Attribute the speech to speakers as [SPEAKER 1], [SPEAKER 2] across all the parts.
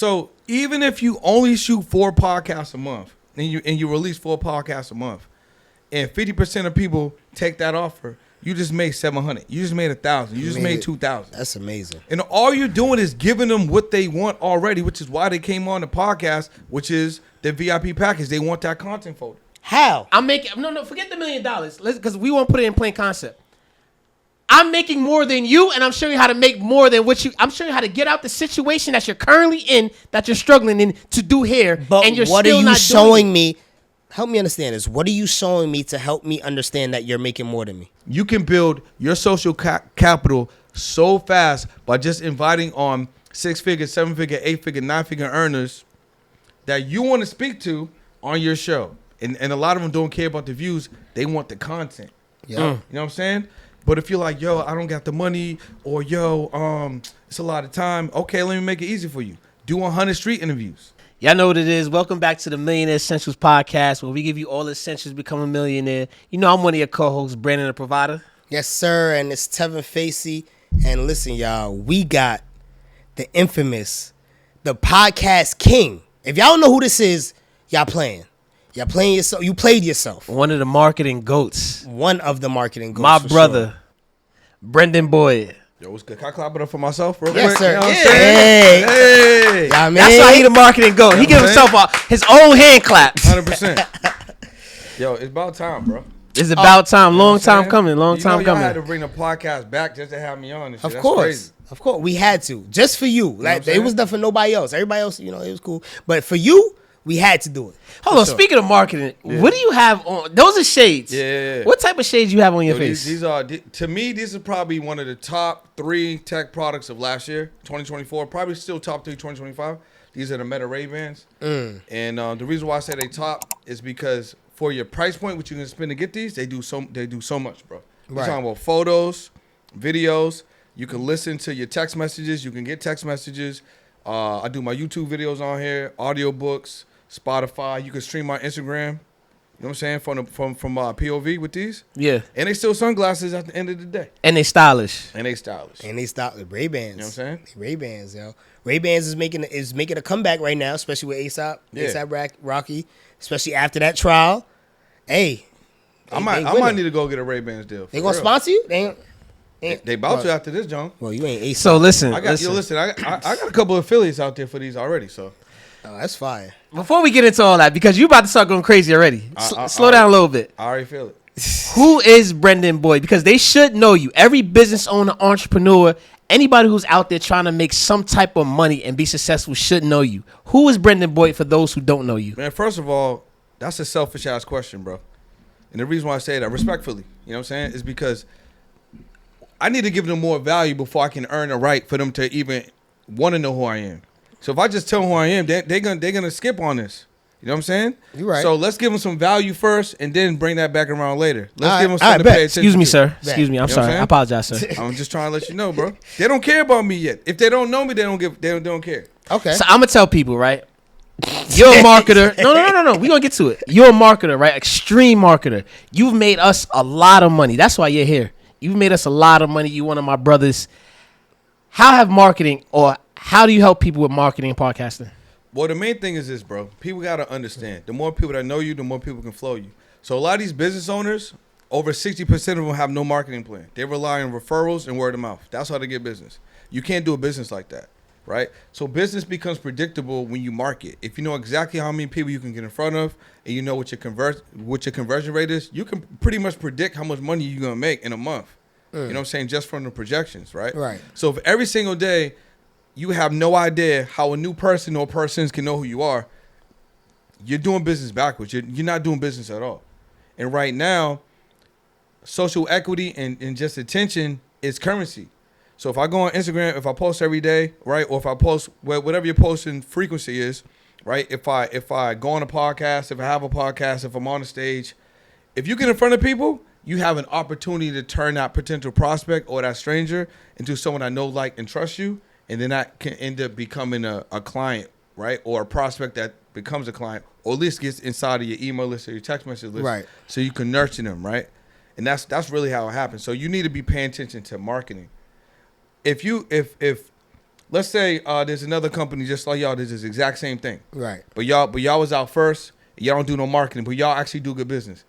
[SPEAKER 1] So even if you only shoot 4 podcasts a month and you release 4 podcasts a month, and 50% of people take that offer, you just made 700. You just made 1,000. You just made 2,000.
[SPEAKER 2] That's amazing.
[SPEAKER 1] And all you're doing is giving them what they want already, which is why they came on the podcast, which is the VIP package. They want that content folder.
[SPEAKER 2] How?
[SPEAKER 3] I'm making forget the $1 million. Because we won't put it in plain concept. I'm making more than you, and I'm showing you how to make more than what you. I'm showing you how to get out the situation that you're currently in, that you're struggling in to do here.
[SPEAKER 2] But
[SPEAKER 3] and you're
[SPEAKER 2] what
[SPEAKER 3] still
[SPEAKER 2] are you
[SPEAKER 3] not
[SPEAKER 2] showing me? Help me understand this. What are you showing me to help me understand that you're making more than me?
[SPEAKER 1] You can build your social capital so fast by just inviting on 6-figure, 7-figure, 8-figure, 9-figure earners that you want to speak to on your show. And a lot of them don't care about the views. They want the content.
[SPEAKER 2] Yeah.
[SPEAKER 1] You know what I'm saying? But if you're like, yo, I don't got the money, or yo, it's a lot of time. Okay, let me make it easy for you. Do 100 street interviews.
[SPEAKER 3] Y'all know what it is. Welcome back to the Millionaire Essentials Podcast, where we give you all the essentials to become a millionaire. You know, I'm one of your co-hosts, Brandon the Provider.
[SPEAKER 2] Yes, sir. And it's Tevin Facey. And listen, y'all, we got the infamous, the podcast king. If y'all don't know who this is, y'all playing. Y'all playing yourself. You played yourself.
[SPEAKER 3] One of the marketing goats.
[SPEAKER 2] One of the marketing goals.
[SPEAKER 3] My brother, Brendan Boyd.
[SPEAKER 1] Yo, what's good? Can I clap it up for myself real
[SPEAKER 2] Yes,
[SPEAKER 1] quick?
[SPEAKER 2] sir.
[SPEAKER 1] You know what I'm
[SPEAKER 2] Yeah.
[SPEAKER 1] saying? Hey.
[SPEAKER 2] Y'all mean?
[SPEAKER 3] That's why he the marketing goat. He
[SPEAKER 1] You know
[SPEAKER 3] give
[SPEAKER 1] what I'm
[SPEAKER 3] himself his own hand claps.
[SPEAKER 1] 100%. Yo, it's about time, bro.
[SPEAKER 3] It's about time.
[SPEAKER 1] You know
[SPEAKER 3] Long
[SPEAKER 1] what I'm
[SPEAKER 3] time
[SPEAKER 1] saying?
[SPEAKER 3] coming. Long time
[SPEAKER 1] y'all had
[SPEAKER 3] coming.
[SPEAKER 1] to bring the podcast back just to have me on. And shit.
[SPEAKER 2] Of
[SPEAKER 1] That's
[SPEAKER 2] course.
[SPEAKER 1] crazy.
[SPEAKER 2] Of course. We had to. Just for you.
[SPEAKER 1] what
[SPEAKER 2] Like
[SPEAKER 1] I'm
[SPEAKER 2] it
[SPEAKER 1] saying?
[SPEAKER 2] was done for nobody else. Everybody else, you know, it was cool. But for you, we had to do it.
[SPEAKER 3] Hold on.
[SPEAKER 2] sure.
[SPEAKER 3] Speaking of marketing, what do you have on? Those are shades.
[SPEAKER 1] Yeah.
[SPEAKER 3] What type of shades you have on your
[SPEAKER 1] Yo,
[SPEAKER 3] face?
[SPEAKER 1] these are, to me, this is probably one of the top 3 tech products of last year, 2024. Probably still top 3, 2025. These are the Meta Ray-Bans. And the reason why I say they top is because for your price point, what you can spend to get these, they do so much, bro. We're
[SPEAKER 2] Right.
[SPEAKER 1] talking about photos, videos. You can listen to your text messages. You can get text messages. I do my YouTube videos on here, audiobooks, Spotify. You can stream my Instagram. You know what I'm saying? From POV with these.
[SPEAKER 3] Yeah.
[SPEAKER 1] And they still sunglasses at the end of the day.
[SPEAKER 3] And they stylish.
[SPEAKER 1] And they stylish.
[SPEAKER 2] And they stopped the Ray-Bans.
[SPEAKER 1] You know what I'm saying?
[SPEAKER 2] Ray-Bans, yo. Ray-Bans is making a comeback right now, especially with
[SPEAKER 1] Yeah.
[SPEAKER 2] ASAP Rocky, especially after that trial. Hey,
[SPEAKER 1] I might need to go get a Ray-Bans deal.
[SPEAKER 2] They gonna sponsor you? They
[SPEAKER 1] about to after this, John.
[SPEAKER 2] Well, you ain't ASAP.
[SPEAKER 3] So listen.
[SPEAKER 1] I got a couple of affiliates out there for these already. So
[SPEAKER 2] Oh, that's fire.
[SPEAKER 3] Before we get into all that, because you about to start going crazy already. Slow down a little bit.
[SPEAKER 1] I already feel it.
[SPEAKER 3] Who is Brendan Boyd? Because they should know you. Every business owner, entrepreneur, anybody who's out there trying to make some type of money and be successful should know you. Who is Brendan Boyd for those who don't know you?
[SPEAKER 1] Man, first of all, that's a selfish ass question, bro. And the reason why I say that respectfully, you know what I'm saying, is because I need to give them more value before I can earn a right for them to even want to know who I am. So if I just tell them who I am, they're gonna skip on this. You know what I'm saying?
[SPEAKER 2] You're right.
[SPEAKER 1] So let's give them some value first, and then bring that back around later. Let's give them
[SPEAKER 2] all right,
[SPEAKER 1] something to
[SPEAKER 2] bet.
[SPEAKER 1] pay attention.
[SPEAKER 3] Excuse me,
[SPEAKER 1] to.
[SPEAKER 3] sir. Excuse me. I'm
[SPEAKER 1] You know what I'm
[SPEAKER 3] sorry.
[SPEAKER 1] saying?
[SPEAKER 3] I apologize, sir.
[SPEAKER 1] I'm just trying to let you know, bro. They don't care about me yet. If they don't know me, they don't care.
[SPEAKER 2] Okay.
[SPEAKER 3] So I'm gonna tell people, right? You're a marketer. No. We're gonna get to it. You're a marketer, right? Extreme marketer. You've made us a lot of money. That's why you're here. You've made us a lot of money. You're one of my brothers. How do you help people with marketing and podcasting?
[SPEAKER 1] Well, the main thing is this, bro. People got to understand. The more people that know you, the more people can flow you. So a lot of these business owners, over 60% of them have no marketing plan. They rely on referrals and word of mouth. That's how they get business. You can't do a business like that, right? So business becomes predictable when you market. If you know exactly how many people you can get in front of, and you know what your conversion rate is, you can pretty much predict how much money you're gonna make in a month. You know what I'm saying? Just from the projections, right?
[SPEAKER 2] Right.
[SPEAKER 1] So if every single day you have no idea how a new person or persons can know who you are, you're doing business backwards. You're not doing business at all. And right now, social equity and just attention is currency. So if I go on Instagram, if I post every day, right, or if I post whatever your posting frequency is, right, if I go on a podcast, if I have a podcast, if I'm on a stage, if you get in front of people, you have an opportunity to turn that potential prospect or that stranger into someone I know, like, and trust you. And then that can end up becoming a client, right? Or a prospect that becomes a client, or at least gets inside of your email list or your text message list.
[SPEAKER 2] Right.
[SPEAKER 1] So you can nurture them, right? And that's really how it happens. So you need to be paying attention to marketing. If let's say there's another company just like y'all. There's this exact same thing.
[SPEAKER 2] Right.
[SPEAKER 1] But y'all was out first. Y'all don't do no marketing, but y'all actually do good business.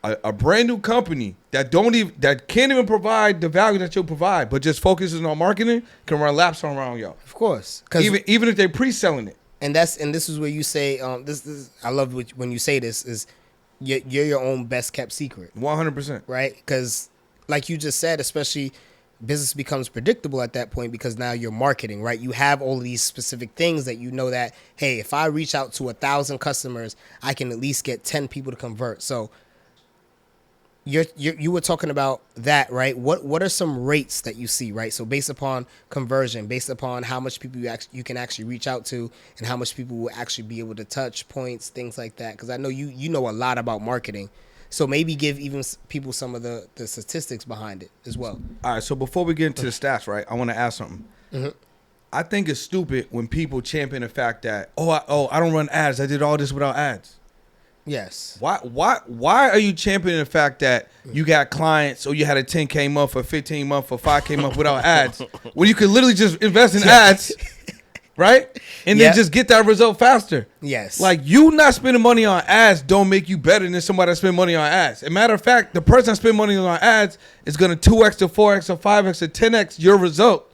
[SPEAKER 1] A brand new company that can't even provide the value that you'll provide, but just focuses on marketing can run laps around y'all.
[SPEAKER 2] Of course.
[SPEAKER 1] Even if they're pre-selling it.
[SPEAKER 2] And this is where you say this I love when you say this is you're your own best kept secret.
[SPEAKER 1] 100%.
[SPEAKER 2] Right? Because like you just said, especially business becomes predictable at that point because now you're marketing, right? You have all of these specific things that you know that, hey, if I reach out to 1,000 customers, I can at least get 10 people to convert. So you were talking about that, right? What are some rates that you see, right? So based upon conversion, based upon how much people you can actually reach out to and how much people will actually be able to touch points, things like that. Because I know you know a lot about marketing. So maybe give even people some of the statistics behind it as well.
[SPEAKER 1] All right, so before we get into the stats, right, I want to ask something. Mm-hmm. I think it's stupid when people champion the fact that, I don't run ads. I did all this without ads.
[SPEAKER 2] Yes.
[SPEAKER 1] Why are you championing the fact that you got clients or you had a 10K month or 15 month or 5K month without ads when you could literally just invest in ads, right? And then just get that result faster.
[SPEAKER 2] Yes.
[SPEAKER 1] Like, you not spending money on ads don't make you better than somebody that spend money on ads. As a matter of fact, the person that spend money on ads is going to 2x to 4x or 5x or 10x your result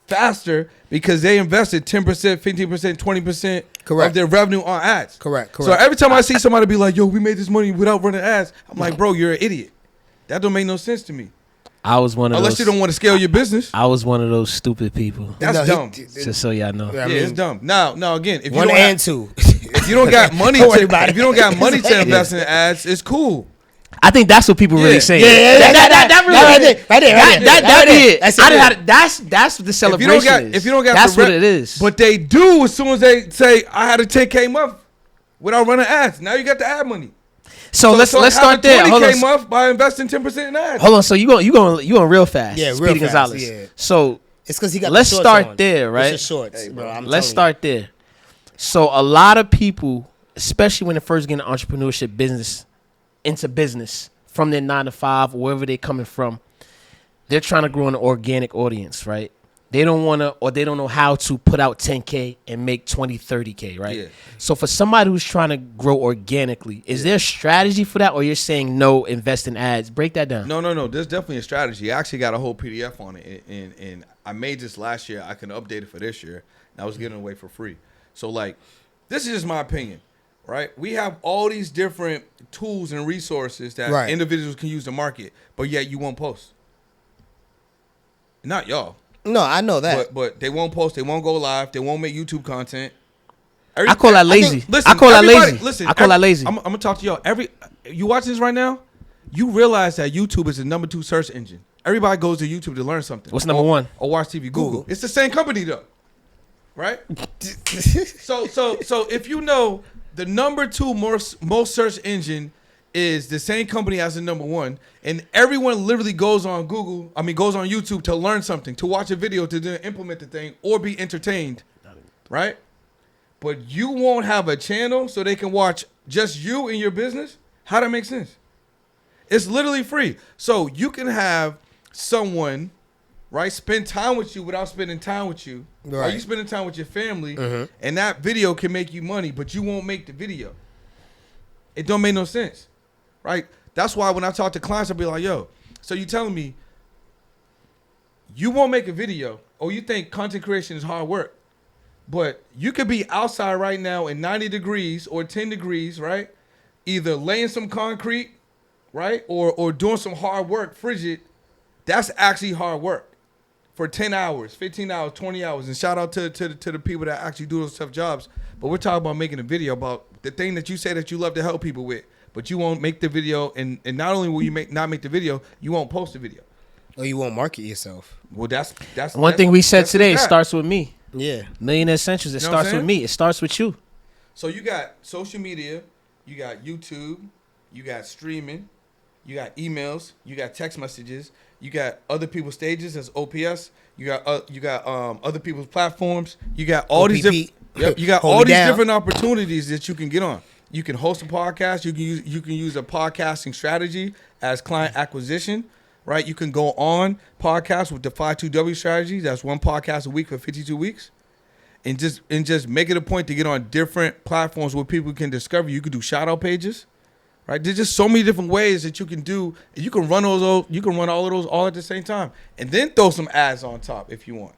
[SPEAKER 1] faster because they invested 10%, 15%, 20% of their revenue on ads.
[SPEAKER 2] Correct.
[SPEAKER 1] So every time I see somebody be like, yo, we made this money without running ads, I'm like, bro, you're an idiot. That don't make no sense to me.
[SPEAKER 3] I was one of
[SPEAKER 1] Unless you don't want to scale your business.
[SPEAKER 3] I was one of those stupid people.
[SPEAKER 1] That's dumb.
[SPEAKER 3] Just so y'all know.
[SPEAKER 2] I mean,
[SPEAKER 1] it's dumb. Now again, if you
[SPEAKER 2] one
[SPEAKER 1] don't
[SPEAKER 2] and two.
[SPEAKER 1] If you don't got money to invest in ads, it's cool.
[SPEAKER 3] I think that's what people really saying.
[SPEAKER 2] That really
[SPEAKER 3] That's what the celebration is.
[SPEAKER 1] If you don't got
[SPEAKER 3] that's what it is.
[SPEAKER 1] But they do as soon as they say I had a 10K month without running ads. Now you got the ad money.
[SPEAKER 3] So let's start there. Hold on.
[SPEAKER 1] 20K month by investing 10% in ads.
[SPEAKER 3] Hold on. So you going real fast.
[SPEAKER 2] Yeah,
[SPEAKER 3] Speedy
[SPEAKER 2] real fast.
[SPEAKER 3] Gonzalez.
[SPEAKER 2] Yeah.
[SPEAKER 3] So
[SPEAKER 2] it's because he got.
[SPEAKER 3] Let's
[SPEAKER 2] the shorts
[SPEAKER 3] start
[SPEAKER 2] on.
[SPEAKER 3] there, right?
[SPEAKER 2] It's your shorts, bro.
[SPEAKER 3] Let's start there. So a lot of people, especially when they first get into entrepreneurship business from their 9 to 5, wherever they're coming from, they're trying to grow an organic audience, right? They don't want to, or they don't know how to put out 10K and make 20, 30K, right? Yeah. So for somebody who's trying to grow organically, is there a strategy for that, or you're saying no, invest in ads? Break that down.
[SPEAKER 1] No. There's definitely a strategy. I actually got a whole PDF on it, and I made this last year. I can update it for this year, and I was giving it away for free. So, like, this is just my opinion, right? We have all these different tools and resources that individuals can use to market, but yet you won't post. Not y'all.
[SPEAKER 2] No, I know that.
[SPEAKER 1] But they won't post. They won't go live. They won't make YouTube content.
[SPEAKER 3] I call that lazy.
[SPEAKER 1] Listen,
[SPEAKER 3] I call that lazy.
[SPEAKER 1] I'm gonna talk to y'all. You watching this right now? You realize that YouTube is the number 2 search engine. Everybody goes to YouTube to learn something.
[SPEAKER 3] What's number 1?
[SPEAKER 1] Or watch TV. Google. It's the same company though, right? So if you know the number 2 most search engine is the same company as the number 1, and everyone literally goes on YouTube to learn something, to watch a video, to then implement the thing, or be entertained, right? But you won't have a channel so they can watch just you and your business? How that make sense? It's literally free. So you can have someone, right, spend time with you without spending time with you. Right. Or you spending time with your family, and that video can make you money, but you won't make the video. It don't make no sense. Right? That's why when I talk to clients, I'll be like, yo, so you telling me you won't make a video, or you think content creation is hard work, but you could be outside right now in 90 degrees or 10 degrees, right? Either laying some concrete, right? Or doing some hard work, frigid. That's actually hard work for 10 hours, 15 hours, 20 hours. And shout out to the people that actually do those tough jobs. But we're talking about making a video about the thing that you say that you love to help people with. But you won't make the video, and not only will you not make the video, you won't post the video.
[SPEAKER 2] Or you won't market yourself.
[SPEAKER 1] Well, that's
[SPEAKER 3] one thing we said today. It starts with me.
[SPEAKER 2] Yeah.
[SPEAKER 3] Millionaire Essentials. It starts with me. It starts with you.
[SPEAKER 1] So you got social media, you got YouTube, you got streaming, you got emails, you got text messages, you got other people's stages as OPS, you got other people's platforms, you got all these different opportunities that you can get on. You can host a podcast. You can use a podcasting strategy as client acquisition. right? You can go on podcasts with the 52W strategy. That's one podcast a week for 52 weeks. And just make it a point to get on different platforms where people can discover you. You can do shout out pages, right? There's just so many different ways that you can do. You can run those. You can run all of those all at the same time, and then throw some ads on top if you want.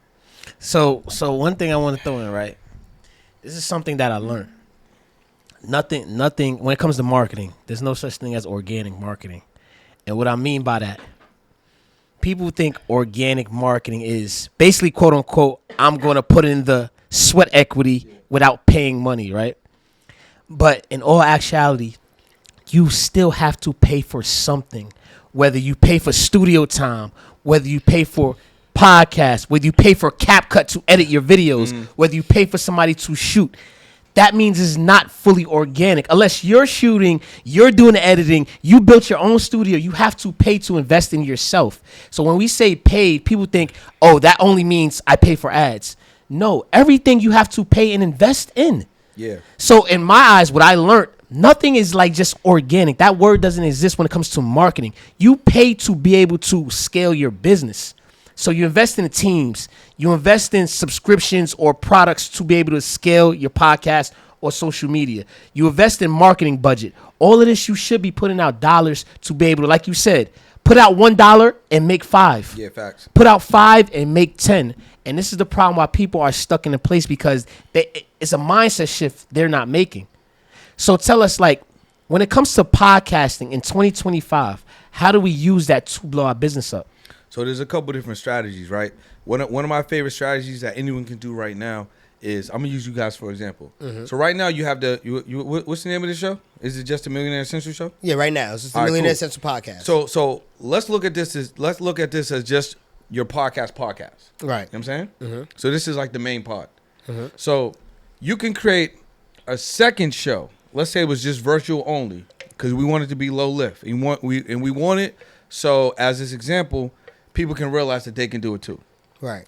[SPEAKER 3] So one thing I want to throw in, right? This is something that I learned. Nothing when it comes to marketing, there's no such thing as organic marketing. And what I mean by that, people think organic marketing is basically, quote unquote, I'm going to put in the sweat equity without paying money, right? But in all actuality, you still have to pay for something, whether you pay for studio time, whether you pay for podcasts, whether you pay for CapCut to edit your videos, whether you pay for somebody to shoot. That means it's not fully organic. Unless you're shooting, you're doing the editing, you built your own studio, you have to pay to invest in yourself. So when we say paid, people think, oh, that only means I pay for ads. No, everything you have to pay and invest in.
[SPEAKER 1] Yeah.
[SPEAKER 3] So in my eyes, what I learned, nothing is like just organic. That word doesn't exist when it comes to marketing. You pay to be able to scale your business. So you invest in the teams, you invest in subscriptions or products to be able to scale your podcast or social media. You invest in marketing budget. All of this, you should be putting out dollars to be able to, like you said, put out $1 and make 5.
[SPEAKER 1] Yeah, facts.
[SPEAKER 3] Put out 5 and make 10. And this is the problem why people are stuck in a place, because it's a mindset shift they're not making. So tell us, like, when it comes to podcasting in 2025, how do we use that to blow our business up?
[SPEAKER 1] So there's a couple different strategies, right? One of my favorite strategies that anyone can do right now is, I'm gonna use you guys for example. So right now you have what's the name of the show? Is it just the Millionaire Essentials show?
[SPEAKER 2] Yeah, right now it's just the Millionaire Essentials Podcast.
[SPEAKER 1] So let's look at this as just your podcast.
[SPEAKER 2] Right.
[SPEAKER 1] You know what I'm saying? So this is like the main pod. So you can create a second show. Let's say it was just virtual only, because we want it to be low lift. We want it so, as this example, people can realize that they can do it too. Right.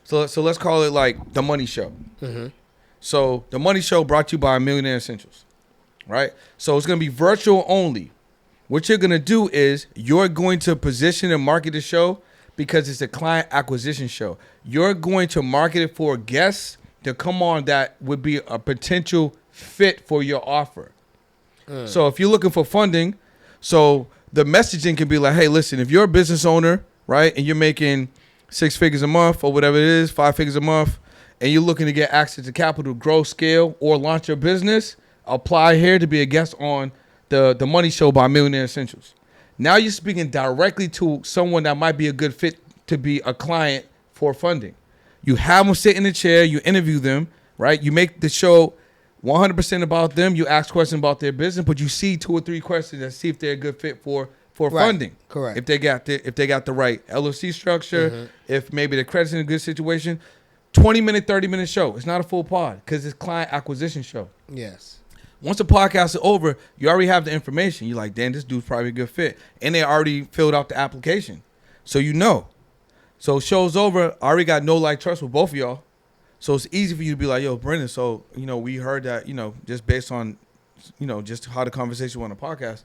[SPEAKER 1] So let's call it like the Money Show. So the Money Show brought to you by Millionaire Essentials. Right. So it's gonna be virtual only. What you're gonna do is you're going to position and market the show because it's a client acquisition show. You're going to market it for guests to come on that would be a potential fit for your offer. So if you're looking for funding, so the messaging can be like, hey, listen, if you're a business owner, right, and you're making 6 figures a month or whatever it is, 5 figures a month, and you're looking to get access to capital, grow, scale, or launch your business, apply here to be a guest on the Money Show by Millionaire Essentials. Now you're speaking directly to someone that might be a good fit to be a client for funding. You have them sit in a chair, you interview them, right? You make the show 100% about them. You ask questions about their business, but you see 2 or 3 questions and see if they're a good fit for funding.
[SPEAKER 2] Correct.
[SPEAKER 1] If they got the right LLC structure, if maybe the credit's in a good situation. 20-minute, 30-minute show. It's not a full pod because it's client acquisition show.
[SPEAKER 2] Yes.
[SPEAKER 1] Once the podcast is over, you already have the information. You're like, damn, this dude's probably a good fit. And they already filled out the application. So you know. So show's over, I already got no like trust with both of y'all. So it's easy for you to be like, yo, Brendan, so, we heard that, just based on, just how the conversation went on the podcast,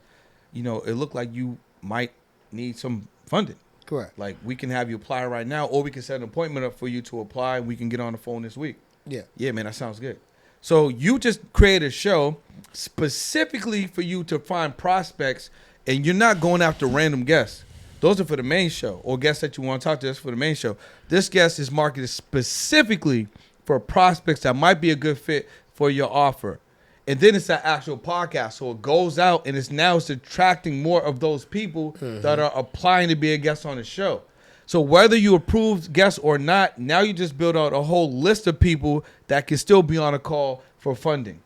[SPEAKER 1] it looked like you might need some funding.
[SPEAKER 2] Correct.
[SPEAKER 1] Like, we can have you apply right now, or we can set an appointment up for you to apply, and we can get on the phone this week.
[SPEAKER 2] Yeah.
[SPEAKER 1] Yeah, man, that sounds good. So you just create a show specifically for you to find prospects, and you're not going after random guests. Those are for the main show, or guests that you want to talk to. That's for the main show. This guest is marketed specifically for prospects that might be a good fit for your offer. And then it's an actual podcast. So it goes out and it's attracting more of those people that are applying to be a guest on the show. So whether you approve guests or not, now you just build out a whole list of people that can still be on a call for funding.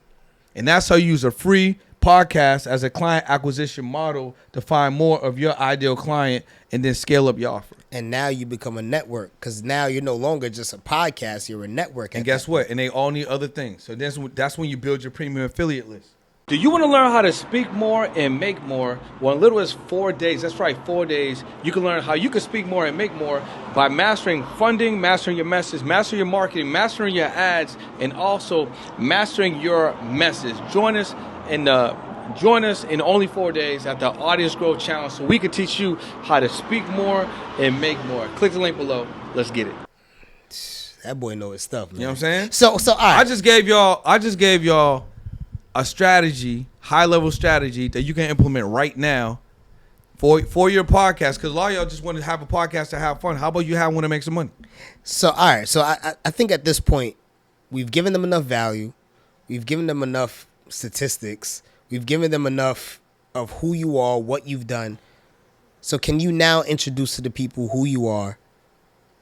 [SPEAKER 1] And that's how you use a free podcast as a client acquisition model to find more of your ideal client and then scale up your offer.
[SPEAKER 2] And now you become a network, because now you're no longer just a podcast, you're a network.
[SPEAKER 1] And guess what? And they all need other things. So that's when you build your premium affiliate list. Do you want to learn how to speak more and make more? Well, in little as 4 days, that's right, 4 days, you can learn how you can speak more and make more by mastering funding, mastering your message, mastering your marketing, mastering your ads, and also mastering your message. Join us in the Join us in only 4 days at the Audience Growth Challenge so we can teach you how to speak more and make more. Click the link below. Let's get it.
[SPEAKER 2] That boy know his stuff, man.
[SPEAKER 1] You know what I'm saying?
[SPEAKER 2] So all right.
[SPEAKER 1] I just gave y'all a strategy, high-level strategy that you can implement right now for your podcast. Because a lot of y'all just want to have a podcast to have fun. How about you have one to make some money?
[SPEAKER 2] So all right. So I think at this point, we've given them enough value. We've given them enough statistics. We've given them enough of who you are, what you've done. So can you now introduce to the people who you are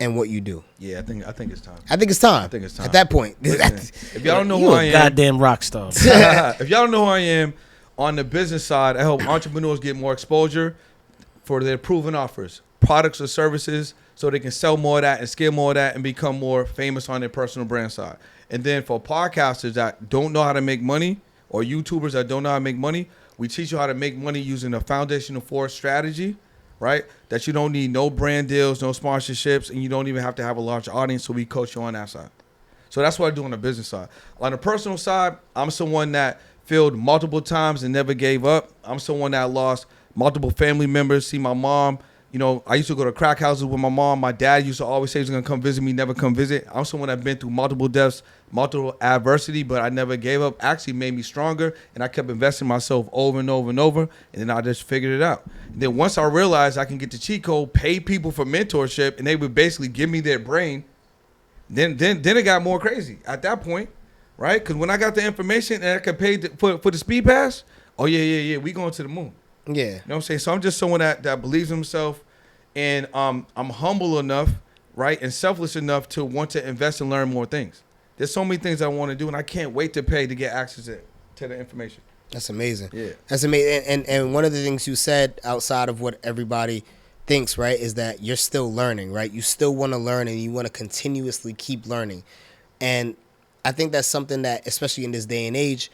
[SPEAKER 2] and what you do?
[SPEAKER 1] Yeah, I think it's time.
[SPEAKER 2] I think it's time.
[SPEAKER 1] I think it's time.
[SPEAKER 2] At that point.
[SPEAKER 1] Listen, if y'all don't know
[SPEAKER 3] You
[SPEAKER 1] who
[SPEAKER 3] a
[SPEAKER 1] I am,
[SPEAKER 3] goddamn rock star.
[SPEAKER 1] if y'all don't know who I am, on the business side, I help entrepreneurs get more exposure for their proven offers, products or services, so they can sell more of that and scale more of that and become more famous on their personal brand side. And then for podcasters that don't know how to make money, or YouTubers that don't know how to make money, we teach you how to make money using a foundational force strategy, right? That you don't need no brand deals, no sponsorships, and you don't even have to have a large audience, so we coach you on that side. So that's what I do on the business side. On the personal side, I'm someone that failed multiple times and never gave up. I'm someone that lost multiple family members. See, my mom, you know, I used to go to crack houses with my mom. My dad used to always say he was going to come visit me, never come visit. I'm someone that's been through multiple deaths, multiple adversity, but I never gave up. Actually made me stronger, and I kept investing myself over and over and over, and then I just figured it out. And then once I realized I can get the cheat code, pay people for mentorship, and they would basically give me their brain, then it got more crazy at that point, right? Because when I got the information and I could pay for the speed pass, oh, yeah, we going to the moon.
[SPEAKER 2] Yeah.
[SPEAKER 1] You know what I'm saying? So I'm just someone that believes in himself, and I'm humble enough, right, and selfless enough to want to invest and learn more things. There's so many things I want to do, and I can't wait to pay to get access to the information.
[SPEAKER 2] That's amazing.
[SPEAKER 1] Yeah.
[SPEAKER 2] That's amazing. And one of the things you said outside of what everybody thinks, right, is that you're still learning, right? You still want to learn, and you want to continuously keep learning. And I think that's something that, especially in this day and age,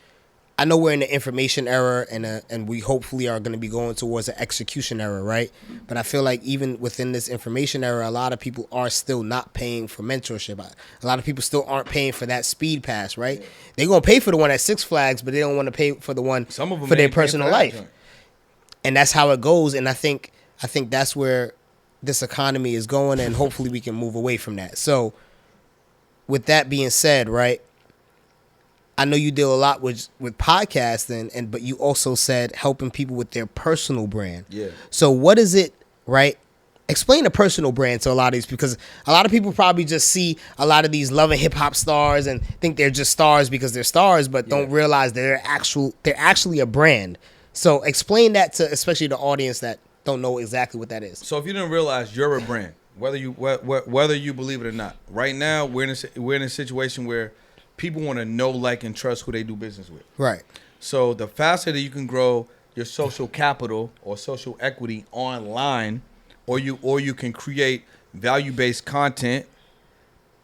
[SPEAKER 2] I know we're in the information era, and we hopefully are going to be going towards an execution era, right? But I feel like even within this information era, a lot of people are still not paying for mentorship. A lot of people still aren't paying for that speed pass, right? Yeah. They're going to pay for the one at Six Flags, but they don't want to pay for the one for their personal life. And that's how it goes. And I think that's where this economy is going, and hopefully we can move away from that. So with that being said, right, I know you deal a lot with podcasting, but you also said helping people with their personal brand.
[SPEAKER 1] Yeah.
[SPEAKER 2] So what is it, right? Explain the personal brand to a lot of these, because a lot of people probably just see a lot of these Love and Hip Hop stars and think they're just stars because they're stars, but don't realize they're actually a brand. So explain that to especially the audience that don't know exactly what that is.
[SPEAKER 1] So if you didn't realize, you're a brand, whether you believe it or not. Right now, we're in a situation where people want to know, like, and trust who they do business with.
[SPEAKER 2] Right.
[SPEAKER 1] So the faster that you can grow your social capital or social equity online, or you can create value-based content,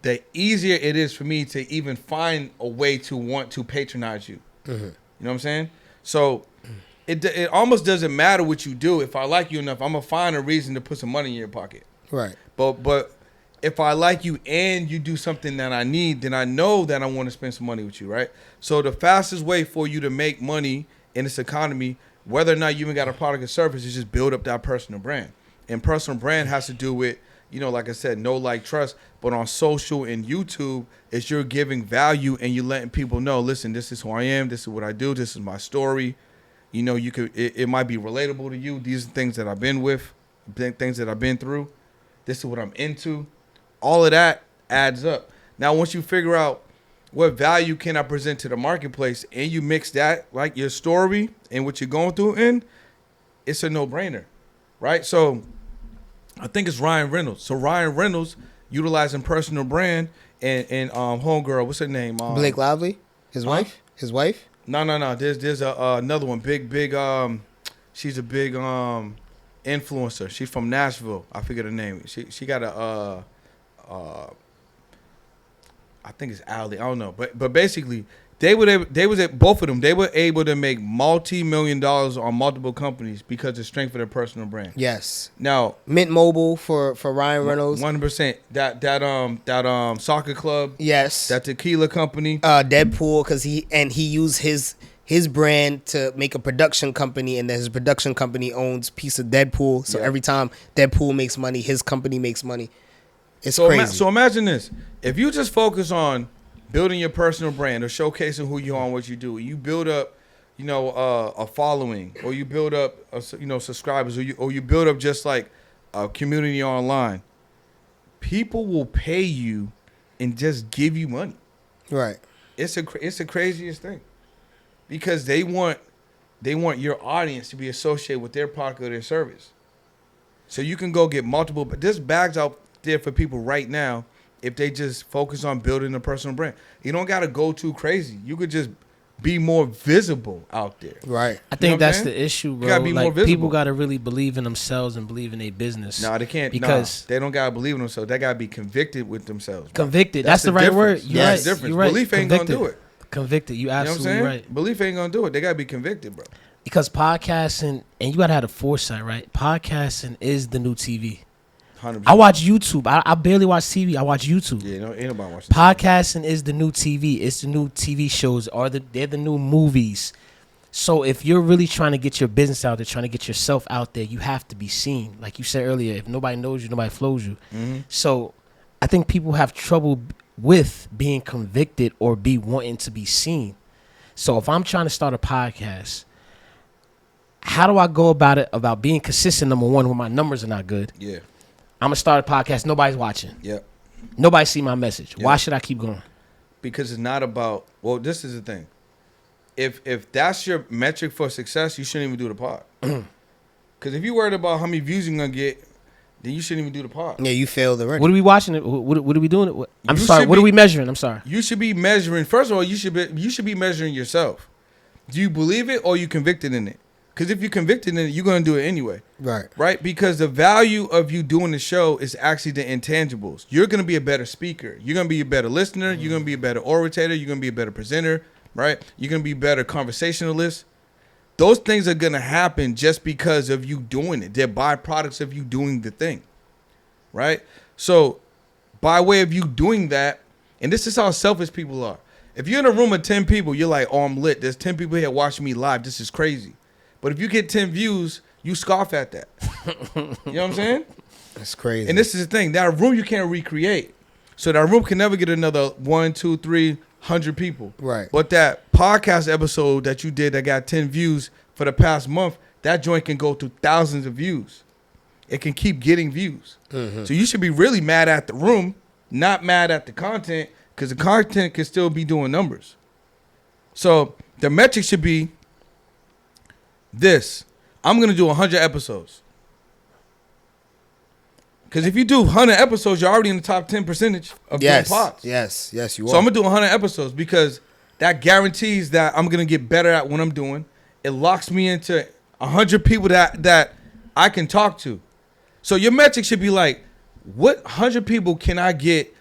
[SPEAKER 1] the easier it is for me to even find a way to want to patronize you. Mm-hmm. You know what I'm saying? So it almost doesn't matter what you do. If I like you enough, I'm gonna find a reason to put some money in your pocket.
[SPEAKER 2] Right.
[SPEAKER 1] But if I like you and you do something that I need, then I know that I want to spend some money with you, right? So the fastest way for you to make money in this economy, whether or not you even got a product or service, is just build up that personal brand. And personal brand has to do with, you know, like I said, know, like, trust. But on social and YouTube, it's you're giving value and you're letting people know, listen, this is who I am, this is what I do, this is my story. You know, it might be relatable to you. These are things that I've been with, things that I've been through. This is what I'm into. All of that adds up. Now, once you figure out what value can I present to the marketplace, and you mix that, like, your story and what you're going through in, it's a no-brainer, right? So I think it's Ryan Reynolds. So Ryan Reynolds utilizing personal brand and homegirl, what's her name?
[SPEAKER 2] Blake Lively, his wife.
[SPEAKER 1] No. There's another one, big. She's a big influencer. She's from Nashville. I forget her name. She got a I think it's Allie. I don't know, but basically both of them. They were able to make multi-million dollars on multiple companies because of the strength of their personal brand.
[SPEAKER 2] Yes.
[SPEAKER 1] Now,
[SPEAKER 2] Mint Mobile for Ryan Reynolds.
[SPEAKER 1] 100%. That soccer club.
[SPEAKER 2] Yes.
[SPEAKER 1] That tequila company.
[SPEAKER 2] Deadpool, because he used his brand to make a production company, and then his production company owns piece of Deadpool. So every time Deadpool makes money, his company makes money. It's crazy.
[SPEAKER 1] So imagine this. If you just focus on building your personal brand or showcasing who you are and what you do, you build up, a following, or you build up, subscribers, or you build up just like a community online, people will pay you and just give you money.
[SPEAKER 2] Right.
[SPEAKER 1] It's the craziest thing, because they want your audience to be associated with their product or their service. So you can go get multiple, but there's bags out there for people right now if they just focus on building a personal brand. You don't got to go too crazy. You could just be more visible out there.
[SPEAKER 2] Right.
[SPEAKER 3] I think that's the issue, bro.
[SPEAKER 1] You gotta be more visible.
[SPEAKER 3] People got to really believe in themselves and believe in their business.
[SPEAKER 1] No, they can't.
[SPEAKER 3] Because
[SPEAKER 1] they don't got to believe in themselves. They got to be convicted with themselves. Bro.
[SPEAKER 3] Convicted. That's the right word.
[SPEAKER 1] That's the difference.
[SPEAKER 3] You're right.
[SPEAKER 1] Belief ain't going to do it.
[SPEAKER 3] Convicted. You absolutely right.
[SPEAKER 1] Belief ain't going to do it. They got to be convicted, bro.
[SPEAKER 3] Because podcasting, and you got to have the foresight, right? Podcasting is the new TV.
[SPEAKER 1] 100%.
[SPEAKER 3] I watch YouTube. I barely watch TV. I watch YouTube.
[SPEAKER 1] Yeah, ain't nobody watching.
[SPEAKER 3] Podcasting is the new TV. It's the new TV shows. They're the new movies. So if you're really trying to get your business out there, trying to get yourself out there, you have to be seen. Like you said earlier, if nobody knows you, nobody flows you. Mm-hmm. So I think people have trouble with being convicted or be wanting to be seen. So if I'm trying to start a podcast, how do I go about it, about being consistent, number one, when my numbers are not good?
[SPEAKER 1] Yeah.
[SPEAKER 3] I'm going to start a podcast. Nobody's watching.
[SPEAKER 1] Yep.
[SPEAKER 3] Nobody see my message. Yep. Why should I keep going?
[SPEAKER 1] Because it's not about, well, this is the thing. If that's your metric for success, you shouldn't even do the pod. Because if you're worried about how many views you're going to get, then you shouldn't even do the pod.
[SPEAKER 2] Yeah, you failed already.
[SPEAKER 3] What are we watching? What are we doing? What are we measuring? I'm sorry.
[SPEAKER 1] You should be measuring. First of all, you should be measuring yourself. Do you believe it or are you convicted in it? Because if you're convicted in it, you're going to do it anyway. Right? Because the value of you doing the show is actually the intangibles. You're going to be a better speaker. You're going to be a better listener. You're going to be a better orator. You're going to be a better presenter. Right? You're going to be a better conversationalist. Those things are going to happen just because of you doing it. They're byproducts of you doing the thing. Right? So by way of you doing that, and this is how selfish people are. If you're in a room of 10 people, you're like, oh, I'm lit. There's 10 people here watching me live. This is crazy. But if you get 10 views, you scoff at that. You know what I'm saying?
[SPEAKER 2] That's crazy.
[SPEAKER 1] And this is the thing. That room you can't recreate. So that room can never get another 1, 2, 3, 100 people.
[SPEAKER 2] Right.
[SPEAKER 1] But that podcast episode that you did that got 10 views for the past month, that joint can go to thousands of views. It can keep getting views. Mm-hmm. So you should be really mad at the room, not mad at the content, because the content can still be doing numbers. So the metric should be this. I'm going to do 100 episodes. Because if you do 100 episodes, you're already in the top 10% of doing pods.
[SPEAKER 2] Yes, you are.
[SPEAKER 1] So I'm going to do 100 episodes because that guarantees that I'm going to get better at what I'm doing. It locks me into 100 people that I can talk to. So your metric should be like, what 100 people can I get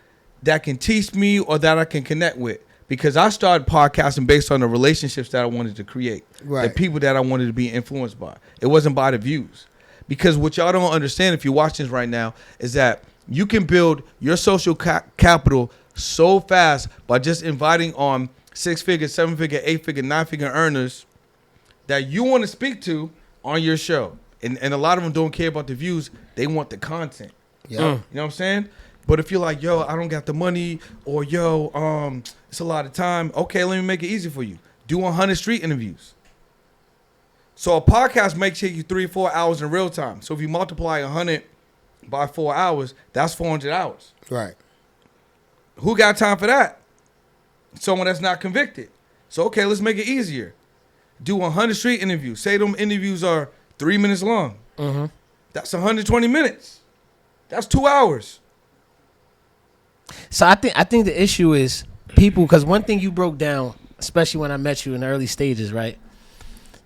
[SPEAKER 1] that can teach me or that I can connect with? Because I started podcasting based on the relationships that I wanted to create.
[SPEAKER 2] Right.
[SPEAKER 1] The people that I wanted to be influenced by. It wasn't by the views. Because what y'all don't understand if you're watching this right now is that you can build your social capital so fast by just inviting on 6-figure, 7-figure, 8-figure, 9-figure earners that you want to speak to on your show. And a lot of them don't care about the views. They want the content.
[SPEAKER 2] Yeah.
[SPEAKER 1] You know what I'm saying? But if you're like, yo, I don't got the money, or yo, it's a lot of time. Okay, let me make it easy for you. Do 100 street interviews. So a podcast may take you 3-4 hours in real time. So if you multiply 100 by 4 hours, that's 400 hours.
[SPEAKER 2] Right.
[SPEAKER 1] Who got time for that? Someone that's not convicted. So, okay, let's make it easier. Do 100 street interviews. Say them interviews are 3 minutes long. Mm-hmm. That's 120 minutes. That's 2 hours.
[SPEAKER 3] So I think the issue is people, because one thing you broke down, especially when I met you in the early stages, right?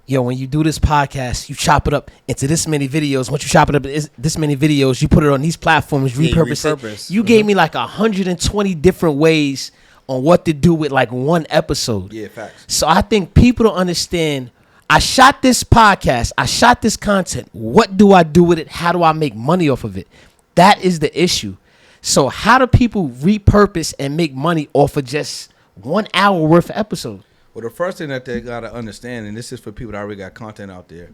[SPEAKER 3] Yo, when you do this podcast, you chop it up into this many videos. Once you chop it up this many videos, you put it on these platforms, repurpose it. You gave me like 120 different ways on what to do with like one episode.
[SPEAKER 1] Yeah, facts.
[SPEAKER 3] So I think people don't understand. I shot this podcast. I shot this content. What do I do with it? How do I make money off of it? That is the issue. So how do people repurpose and make money off of just 1 hour worth of episode?
[SPEAKER 1] Well, the first thing that they gotta understand, and this is for people that already got content out there,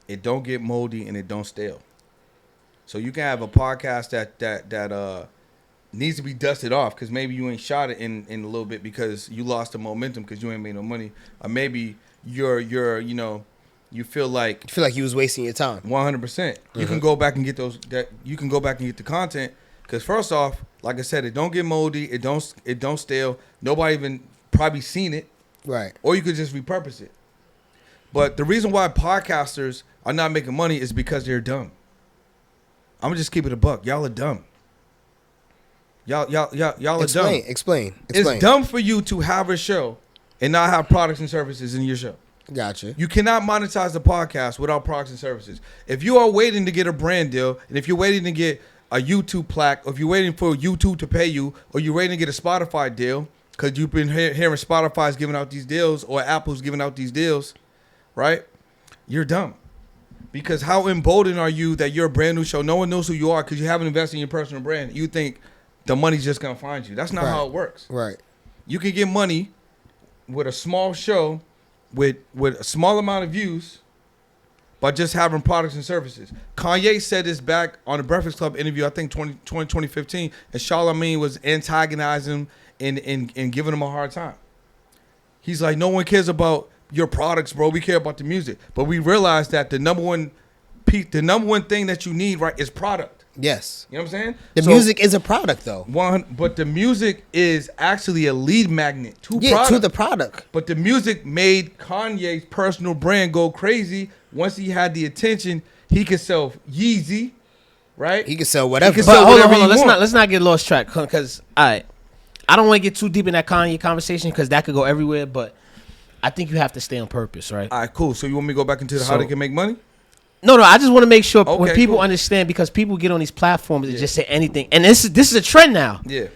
[SPEAKER 1] it don't get moldy and it don't stale. So you can have a podcast that needs to be dusted off because maybe you ain't shot it in a little bit because you lost the momentum because you ain't made no money, or maybe you're you feel like
[SPEAKER 2] you was wasting your time.
[SPEAKER 1] 100%. You can go back and get you can go back and get the content because first off, like I said, it don't get moldy, it don't stale. Nobody even probably seen it.
[SPEAKER 2] Right.
[SPEAKER 1] Or you could just repurpose it. But the reason why podcasters are not making money is because they're dumb. I'm gonna just keep it a buck. Y'all are dumb. Y'all are dumb.
[SPEAKER 2] Explain.
[SPEAKER 1] It's dumb for you to have a show and not have products and services in your show.
[SPEAKER 2] Gotcha.
[SPEAKER 1] You cannot monetize the podcast without products and services. If you are waiting to get a brand deal, and if you're waiting to get a YouTube plaque, or if you're waiting for YouTube to pay you, or you're waiting to get a Spotify deal, because you've been hearing Spotify's giving out these deals or Apple's giving out these deals, right? You're dumb. Because how emboldened are you that you're a brand new show? No one knows who you are because you haven't invested in your personal brand. You think the money's just going to find you. That's not how it works.
[SPEAKER 2] Right.
[SPEAKER 1] You can get money with a small show with a small amount of views by just having products and services. Kanye said this back on the Breakfast Club interview, I think 2015, and Charlamagne was antagonizing him and giving him a hard time. He's like, no one cares about your products, bro. We care about the music. But we realized that the number one thing that you need, right, is product.
[SPEAKER 2] Yes.
[SPEAKER 1] You know what I'm saying?
[SPEAKER 2] The music is a product, though.
[SPEAKER 1] But the music is actually a lead magnet to product.
[SPEAKER 2] To the product.
[SPEAKER 1] But the music made Kanye's personal brand go crazy. Once he had the attention, he could sell Yeezy, right?
[SPEAKER 2] He could sell whatever.
[SPEAKER 3] But hold on. Let's not get lost track because I don't want to get too deep in that Kanye conversation because that could go everywhere. But I think you have to stay on purpose, right?
[SPEAKER 1] All right, cool. So you want me to go back into how they can make money?
[SPEAKER 3] No. I just want to make sure when people
[SPEAKER 1] cool.
[SPEAKER 3] understand because people get on these platforms and just say anything, and this is a trend now.
[SPEAKER 1] Yeah.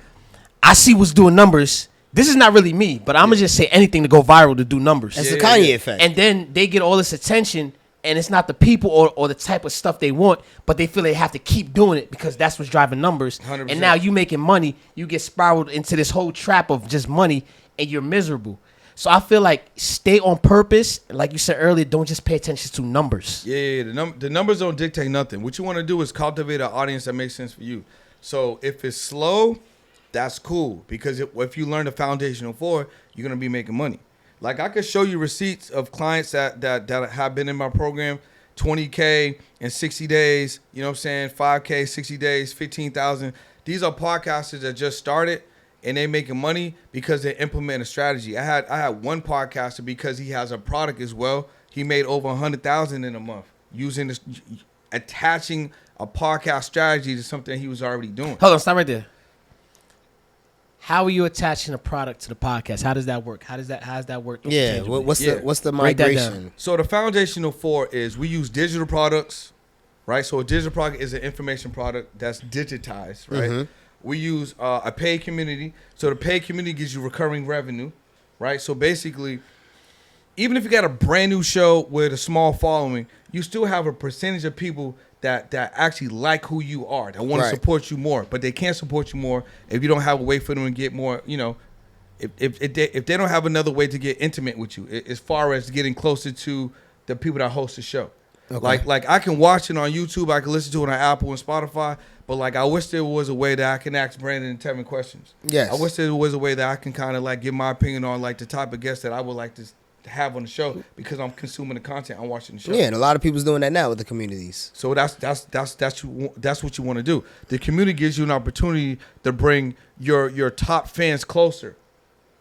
[SPEAKER 3] I see what's doing numbers. This is not really me, but I'm gonna just say anything to go viral to do numbers.
[SPEAKER 2] That's the Kanye effect.
[SPEAKER 3] And then they get all this attention, and it's not the people or the type of stuff they want, but they feel they have to keep doing it because that's what's driving numbers.
[SPEAKER 1] 100%.
[SPEAKER 3] And now you making money, you get spiraled into this whole trap of just money, and you're miserable. So I feel like stay on purpose. Like you said earlier, don't just pay attention to numbers.
[SPEAKER 1] Yeah. The numbers don't dictate nothing. What you want to do is cultivate an audience that makes sense for you. So if it's slow, that's cool because if you learn the foundational for it, you're gonna be making money. Like I could show you receipts of clients that have been in my program, 20K in 60 days. You know what I'm saying? 5K, 60 days, 15,000. These are podcasters that just started. And they making money because they implement a strategy. I had one podcaster because he has a product as well. He made over 100,000 in a month using this, attaching a podcast strategy to something he was already doing.
[SPEAKER 3] Hold on, stop right there. How are you attaching a product to the podcast? How does that work? How does that work?
[SPEAKER 2] Yeah, what's the migration?
[SPEAKER 1] So the foundational for is we use digital products, right? So a digital product is an information product that's digitized, right? Mm-hmm. We use a paid community. So the paid community gives you recurring revenue, right? So basically, even if you got a brand new show with a small following, you still have a percentage of people that actually like who you are, that want to support you more. But they can't support you more if you don't have a way for them to get more, you know, if they don't have another way to get intimate with you as far as getting closer to the people that host the show. Okay. Like I can watch it on YouTube, I can listen to it on Apple and Spotify, but like I wish there was a way that I can ask Brandon and Tevin questions.
[SPEAKER 2] Yes.
[SPEAKER 1] I wish there was a way that I can kind of like give my opinion on like the type of guests that I would like to have on the show because I'm consuming the content, I'm watching the show.
[SPEAKER 2] Yeah, and a lot of people's doing that now with the communities.
[SPEAKER 1] So that's what you want to do. The community gives you an opportunity to bring your top fans closer.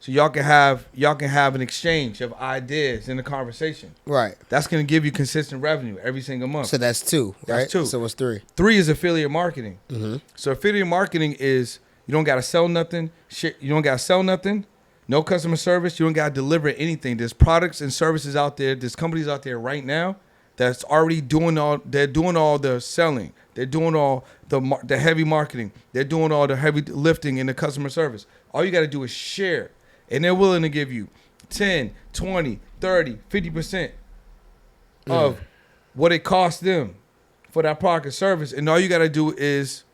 [SPEAKER 1] So y'all can have an exchange of ideas in the conversation.
[SPEAKER 2] Right.
[SPEAKER 1] That's going to give you consistent revenue every single month.
[SPEAKER 2] So that's two, right?
[SPEAKER 1] That's two.
[SPEAKER 2] So what's three?
[SPEAKER 1] 3 is affiliate marketing.
[SPEAKER 2] Mm-hmm.
[SPEAKER 1] So affiliate marketing is you don't got to sell nothing. You don't got to sell nothing. No customer service. You don't got to deliver anything. There's products and services out there. There's companies out there right now that's already doing all the selling. They're doing all the heavy marketing. They're doing all the heavy lifting in the customer service. All you got to do is share. And they're willing to give you 10, 20, 30, 50% of what it costs them for that product or service. And all you got to do is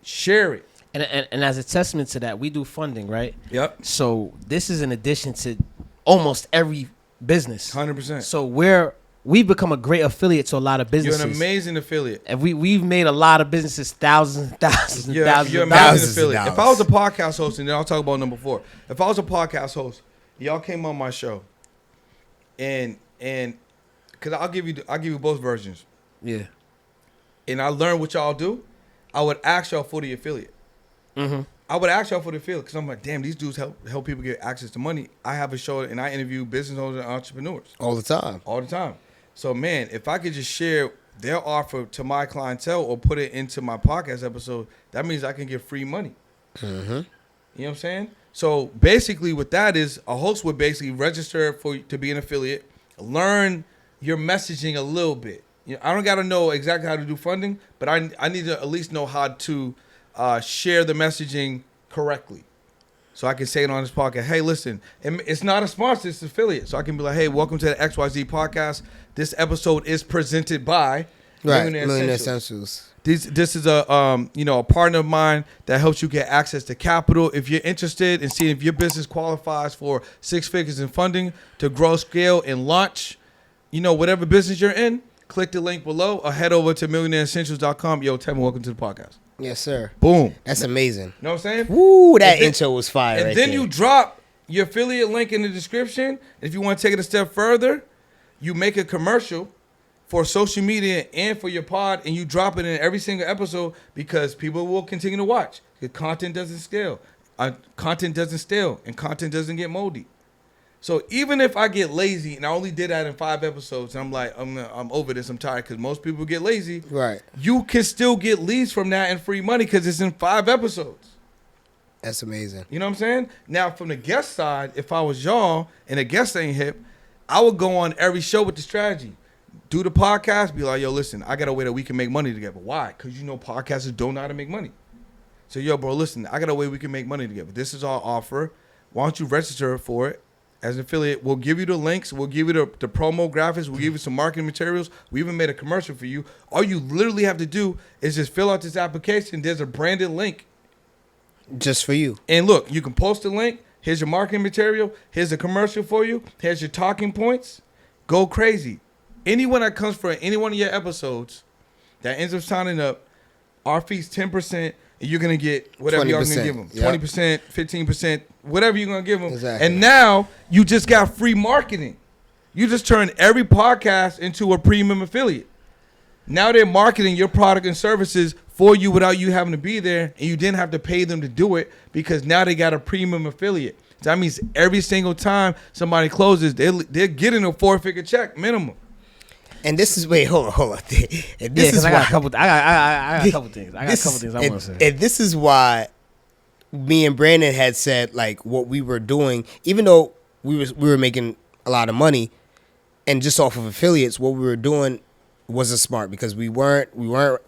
[SPEAKER 1] share it.
[SPEAKER 3] And as a testament to that, we do funding, right?
[SPEAKER 1] Yep.
[SPEAKER 3] So this is in addition to almost every business.
[SPEAKER 1] 100%.
[SPEAKER 3] So we've become a great affiliate to a lot of businesses.
[SPEAKER 1] You're an amazing affiliate.
[SPEAKER 3] And we've made a lot of businesses thousands and thousands and thousands
[SPEAKER 1] You're
[SPEAKER 3] of
[SPEAKER 1] an amazing
[SPEAKER 3] dollars.
[SPEAKER 1] affiliate. If I was a podcast host, and then I'll talk about number 4. If I was a podcast host, y'all came on my show, and because I'll give you both versions.
[SPEAKER 3] Yeah.
[SPEAKER 1] And I learned what y'all do, I would ask y'all for the affiliate.
[SPEAKER 3] Mm-hmm.
[SPEAKER 1] I would ask y'all for the affiliate because I'm like, damn, these dudes help people get access to money. I have a show and I interview business owners and entrepreneurs
[SPEAKER 2] All the time.
[SPEAKER 1] all the time. So man, if I could just share their offer to my clientele or put it into my podcast episode, that means I can get free money.
[SPEAKER 2] Mm-hmm.
[SPEAKER 1] You know what I'm saying? So basically what that is, a host would basically register to be an affiliate, learn your messaging a little bit. You know, I don't got to know exactly how to do funding, but I need to at least know how to share the messaging correctly. So I can say it on this podcast. Hey, listen, and it's not a sponsor, it's an affiliate. So I can be like, hey, welcome to the XYZ podcast. This episode is presented by
[SPEAKER 2] Millionaire Essentials.
[SPEAKER 1] This is a a partner of mine that helps you get access to capital. If you're interested in seeing if your business qualifies for 6 figures in funding to grow, scale, and launch, whatever business you're in, click the link below or head over to millionaireessentials.com. Yo, Tevin, welcome to the podcast.
[SPEAKER 2] Yes, sir.
[SPEAKER 1] Boom.
[SPEAKER 2] That's amazing.
[SPEAKER 1] You know what I'm saying?
[SPEAKER 2] Woo, that intro was fire.
[SPEAKER 1] And
[SPEAKER 2] right
[SPEAKER 1] then
[SPEAKER 2] there.
[SPEAKER 1] you drop your affiliate link in the description. If you want to take it a step further, you make a commercial for social media and for your pod, and you drop it in every single episode because people will continue to watch. The content doesn't scale. Content doesn't stale, and content doesn't get moldy. So even if I get lazy, and I only did that in 5 episodes, and I'm like, I'm over this, I'm tired, because most people get lazy.
[SPEAKER 2] Right.
[SPEAKER 1] You can still get leads from that and free money because it's in 5 episodes.
[SPEAKER 2] That's amazing.
[SPEAKER 1] You know what I'm saying? Now, from the guest side, if I was y'all and the guest ain't hip, I would go on every show with the strategy. Do the podcast, be like, yo, listen, I got a way that we can make money together. Why? Because podcasters don't know how to make money. So, yo, bro, listen, I got a way we can make money together. This is our offer. Why don't you register for it? As an affiliate, we'll give you the links. We'll give you the promo graphics. We'll give you some marketing materials. We even made a commercial for you. All you literally have to do is just fill out this application. There's a branded link.
[SPEAKER 2] Just for you.
[SPEAKER 1] And look, you can post the link. Here's your marketing material. Here's a commercial for you. Here's your talking points. Go crazy. Anyone that comes for any one of your episodes that ends up signing up, our fee's 10%. And you're going to get whatever you're going to give them. 20%, 15%, whatever you're going to give them.
[SPEAKER 2] Exactly.
[SPEAKER 1] And now you just got free marketing. You just turned every podcast into a premium affiliate. Now they're marketing your product and services for you without you having to be there. And you didn't have to pay them to do it because now they got a premium affiliate. So that means every single time somebody closes, they're getting a 4-figure check minimum.
[SPEAKER 2] And this is hold on. And this is
[SPEAKER 3] I
[SPEAKER 2] why
[SPEAKER 3] got a couple. I got a couple things. I want to say.
[SPEAKER 2] And this is why me and Brandon had said like what we were doing, even though we were making a lot of money, and just off of affiliates, what we were doing wasn't smart because we weren't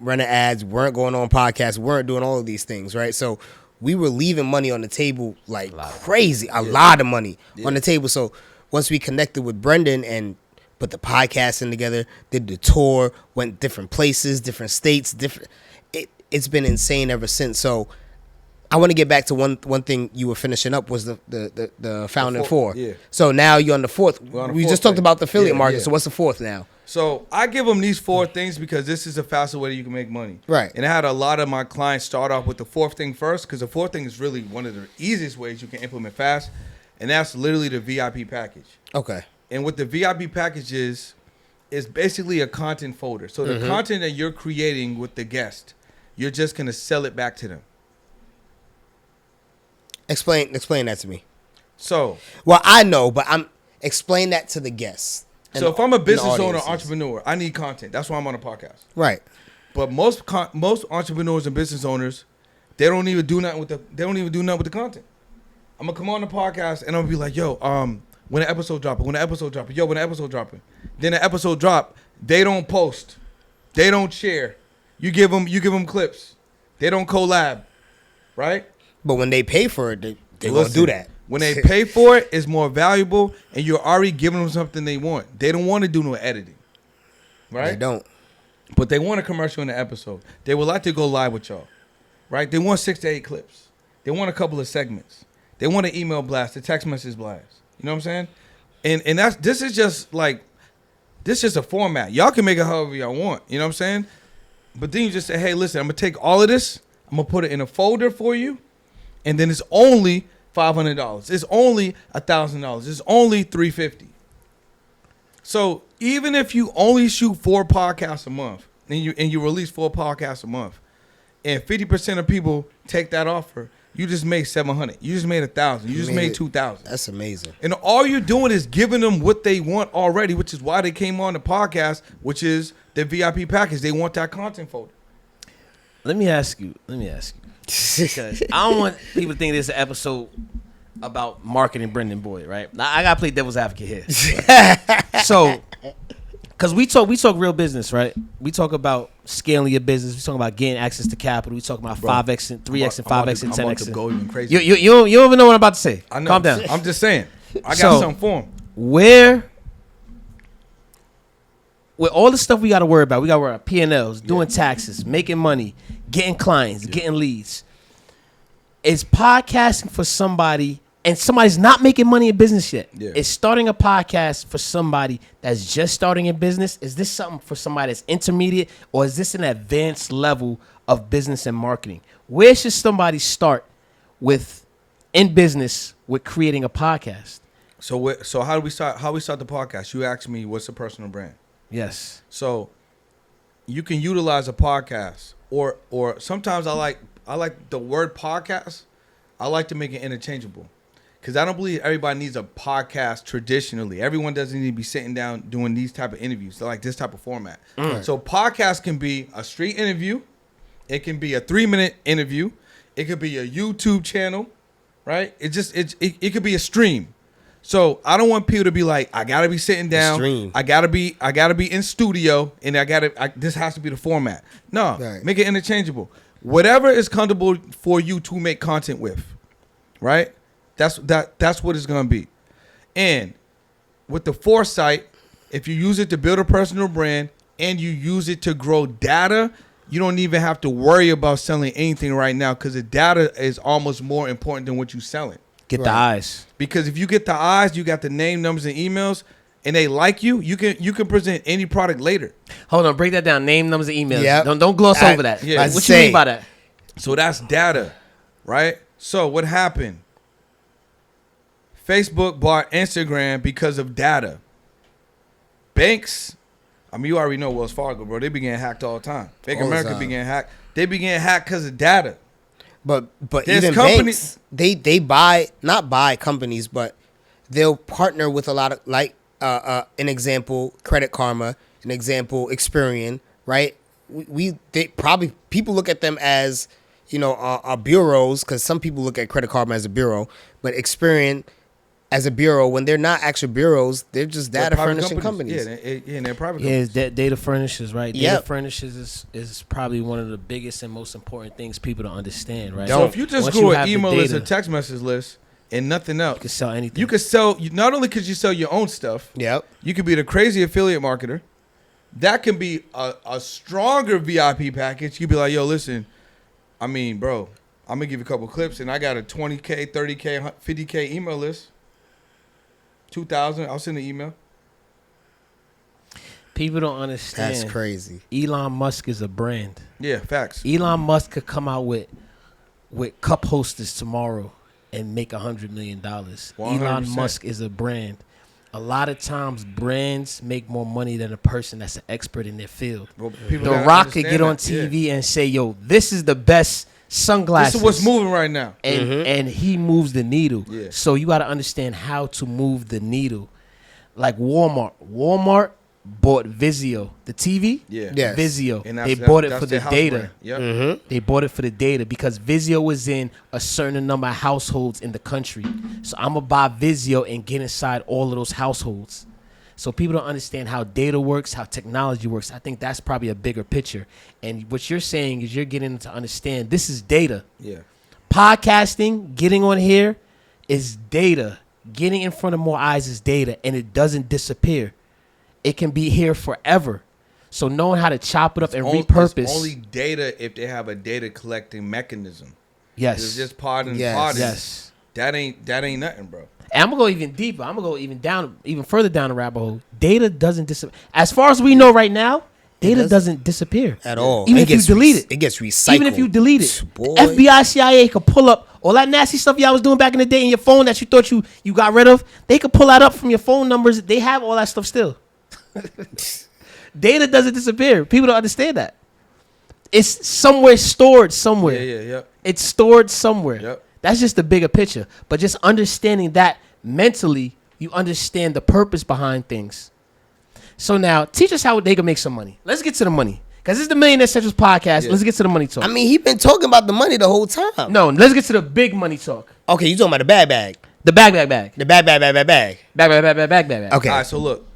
[SPEAKER 2] running ads, we weren't going on podcasts, we weren't doing all of these things, right? So we were leaving money on the table like crazy, a lot of money on the table. So once we connected with Brendan and put the podcasting together, did the tour, went different places, different states, it's been insane ever since. So I want to get back to one thing you were finishing up was the founding 4.
[SPEAKER 1] Yeah.
[SPEAKER 2] So now you're on the 4th. We just talked about the affiliate market.
[SPEAKER 1] Yeah.
[SPEAKER 2] So what's the 4th now?
[SPEAKER 1] So I give them these 4 things because this is a faster way that you can make money.
[SPEAKER 2] Right.
[SPEAKER 1] And I had a lot of my clients start off with the 4th thing first because the 4th thing is really one of the easiest ways you can implement fast. And that's literally the VIP package.
[SPEAKER 2] Okay.
[SPEAKER 1] And what the VIP package is basically a content folder. So the content that you're creating with the guest, you're just going to sell it back to them.
[SPEAKER 2] Explain that to me.
[SPEAKER 1] So,
[SPEAKER 2] well, I know, but explain that to the guests.
[SPEAKER 1] So if I'm a business owner, entrepreneur, I need content. That's why I'm on a podcast.
[SPEAKER 2] Right.
[SPEAKER 1] But most entrepreneurs and business owners, they don't even do nothing with the content. I'm gonna come on the podcast and I'm gonna be like, yo, when the episode dropping, yo, when the episode dropping. Then the episode drop, they don't post, they don't share. You give them clips, they don't collab, right?
[SPEAKER 2] But when they pay for it, they gonna do that.
[SPEAKER 1] When they pay for it, it's more valuable, and you're already giving them something they want. They don't want to do no editing, right?
[SPEAKER 2] They don't.
[SPEAKER 1] But they want a commercial in the episode. They would like to go live with y'all, right? They want 6 to 8 clips. They want a couple of segments. They want an email blast, a text message blast. You know what I'm saying? And this is just a format. Y'all can make it however y'all want. You know what I'm saying? But then you just say, hey, listen, I'm gonna take all of this, I'm gonna put it in a folder for you, and then it's only $500. It's only $1,000. It's only $350. So even if you only shoot 4 podcasts a month, and you release 4 podcasts a month, and 50% of people take that offer, you just made $700. You just made $1,000. You just made $2,000.
[SPEAKER 2] That's amazing.
[SPEAKER 1] And all you're doing is giving them what they want already, which is why they came on the podcast, which is the VIP package. They want that content folder.
[SPEAKER 3] Let me ask you. Because I don't want people to think this is an episode about marketing Brendan Boyd, right? Now, I gotta play devil's advocate here. So, because we talk real business, right? We talk about scaling your business. We talk about getting access to capital. We talk about 5x and 3x and 5x and 10x.
[SPEAKER 1] I'm about to go even crazy.
[SPEAKER 3] You don't even know what I'm about to say.
[SPEAKER 1] I know.
[SPEAKER 3] Calm down.
[SPEAKER 1] I'm just saying. I got something for him.
[SPEAKER 3] With all the stuff we got to worry about, we got to worry about P&Ls, doing taxes, making money, getting clients, getting leads. Is podcasting for somebody, and somebody's not making money in business yet?
[SPEAKER 1] Yeah.
[SPEAKER 3] Is starting a podcast for somebody that's just starting in business? Is this something for somebody that's intermediate, or is this an advanced level of business and marketing? Where should somebody start with in business with creating a podcast?
[SPEAKER 1] So how do we start? How we start the podcast? You asked me what's a personal brand.
[SPEAKER 3] Yes.
[SPEAKER 1] So you can utilize a podcast, or sometimes I like the word podcast. I like to make it interchangeable, because I don't believe everybody needs a podcast traditionally. Everyone doesn't need to be sitting down doing these type of interviews. They like this type of format. So podcast can be a street interview. It can be a 3-minute interview. It could be a YouTube channel, right? It could be a stream. So I don't want people to be like, I gotta be sitting down. I gotta be in studio, and this has to be the format. No, right. Make it interchangeable. Whatever is comfortable for you to make content with, right? That's what it's gonna be. And with the foresight, if you use it to build a personal brand and you use it to grow data, you don't even have to worry about selling anything right now, because the data is almost more important than what you're selling.
[SPEAKER 3] Get the eyes. Because
[SPEAKER 1] if you get the eyes, you got the name, numbers, and emails, and they like you, you can present any product later.
[SPEAKER 3] Hold on, break that down. Name, numbers, and emails. Yep. Don't gloss over that.
[SPEAKER 1] Yeah.
[SPEAKER 3] What you mean by that?
[SPEAKER 1] So that's data, right? So what happened? Facebook bought Instagram because of data. Banks, I mean, you already know Wells Fargo, bro. They be getting hacked all the time. Bank of America be getting hacked. They be getting hacked because of data.
[SPEAKER 2] But even banks, they not buy companies, but they'll partner with a lot of, like, an example, Credit Karma, an example, Experian, right? They probably, people look at them as, our bureaus, because some people look at Credit Karma as a bureau, but Experian as a bureau, when they're not actual bureaus, they're just data furnishing companies.
[SPEAKER 1] Yeah, they're private companies.
[SPEAKER 3] Yeah, data furnishers, right? Data furnishers is probably one of the biggest and most important things people don't understand, right?
[SPEAKER 1] So if you just grew an email list, a text message list, and nothing else,
[SPEAKER 3] you can sell anything.
[SPEAKER 1] You could sell, not only could you sell your own stuff, you could be the crazy affiliate marketer. That can be a stronger VIP package. You'd be like, yo, listen, I mean, bro, I'm going to give you a couple clips, and I got a 20K, 30K, 50K email list. 2,000. I'll send an email.
[SPEAKER 3] People don't understand.
[SPEAKER 2] That's crazy.
[SPEAKER 3] Elon Musk is a brand.
[SPEAKER 1] Yeah, facts.
[SPEAKER 3] Elon Musk could come out with cup hostess tomorrow and make $100 million. 100%. Elon Musk is a brand. A lot of times, brands make more money than a person that's an expert in their field. Well, The Rock could get on TV and say, "Yo, this is the best sunglasses.
[SPEAKER 1] This is what's moving right now."
[SPEAKER 3] And he moves the needle.
[SPEAKER 1] Yeah.
[SPEAKER 3] So you got to understand how to move the needle. Like Walmart. Walmart bought Vizio, the TV.
[SPEAKER 1] Yeah.
[SPEAKER 2] Yes.
[SPEAKER 3] Vizio. They bought it for the data.
[SPEAKER 1] Yep.
[SPEAKER 3] They bought it for the data because Vizio was in a certain number of households in the country. So I'm going to buy Vizio and get inside all of those households. So people don't understand how data works, how technology works. I think that's probably a bigger picture. And what you're saying is you're getting to understand this is data.
[SPEAKER 1] Yeah.
[SPEAKER 3] Podcasting, getting on here is data. Getting in front of more eyes is data, and it doesn't disappear. It can be here forever. So knowing how to chop it up and repurpose.
[SPEAKER 1] It's only data if they have a data collecting mechanism.
[SPEAKER 3] Yes.
[SPEAKER 1] It's just part and
[SPEAKER 2] yes.
[SPEAKER 1] part.
[SPEAKER 3] Yes.
[SPEAKER 1] that ain't nothing, bro.
[SPEAKER 3] And I'm gonna go even deeper. I'm gonna go even further down the rabbit hole. Data doesn't disappear. As far as we know right now, data doesn't disappear
[SPEAKER 2] at all.
[SPEAKER 3] Even if you delete it,
[SPEAKER 2] it gets recycled.
[SPEAKER 3] Even if you delete it,
[SPEAKER 2] Boy.
[SPEAKER 3] FBI, CIA could pull up all that nasty stuff y'all was doing back in the day in your phone that you thought you got rid of. They could pull that up from your phone numbers. They have all that stuff still. Data doesn't disappear. People don't understand that. It's stored somewhere.
[SPEAKER 1] Yeah.
[SPEAKER 3] It's stored somewhere.
[SPEAKER 1] Yep.
[SPEAKER 3] That's just the bigger picture. But just understanding that mentally, you understand the purpose behind things. So now, teach us how they can make some money. Let's get to the money. Because this is the Millionaire Essentials Podcast.
[SPEAKER 1] Yeah.
[SPEAKER 3] Let's get to the money talk.
[SPEAKER 2] I mean, he been talking about the money the whole time.
[SPEAKER 3] No, let's get to the big money talk.
[SPEAKER 2] Okay, you talking about the bag.
[SPEAKER 3] The bag.
[SPEAKER 2] The bag.
[SPEAKER 3] Bag.
[SPEAKER 2] Okay.
[SPEAKER 1] All right, so look.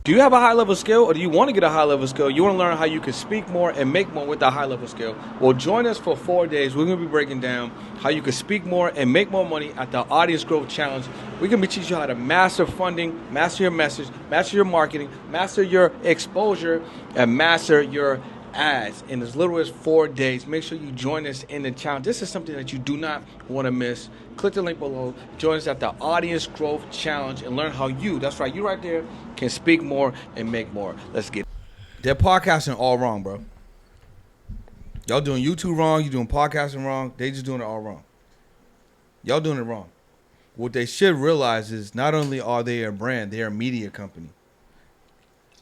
[SPEAKER 1] Do you have a high-level skill, or do you want to get a high-level skill? You want to learn how you can speak more and make more with that high-level skill? Well, join us for 4 days. We're going to be breaking down how you can speak more and make more money at the Audience Growth Challenge. We're going to be teaching you how to master funding, master your message, master your marketing, master your exposure, and master your ads in as little as 4 days. Make sure you join us in the challenge. This is something that you do not want to miss. Click the link below. Join us at the Audience Growth Challenge and learn how that's right, you right there, can speak more and make more. Let's get it. They're podcasting all wrong, bro. Y'all doing YouTube wrong. You doing podcasting wrong. They just doing it all wrong. Y'all doing it wrong. What they should realize is not only are they a brand, they're a media company.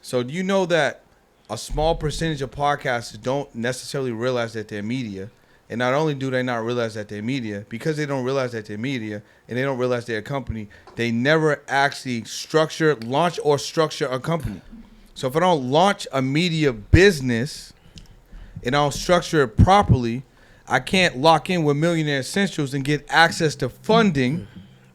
[SPEAKER 1] So do you know that a small percentage of podcasters don't necessarily realize that they're media? And not only do they not realize that they're media, because they don't realize that they're media and they don't realize they're a company, they never actually launch or structure a company. So if I don't launch a media business and I don't structure it properly, I can't lock in with Millionaire Essentials and get access to funding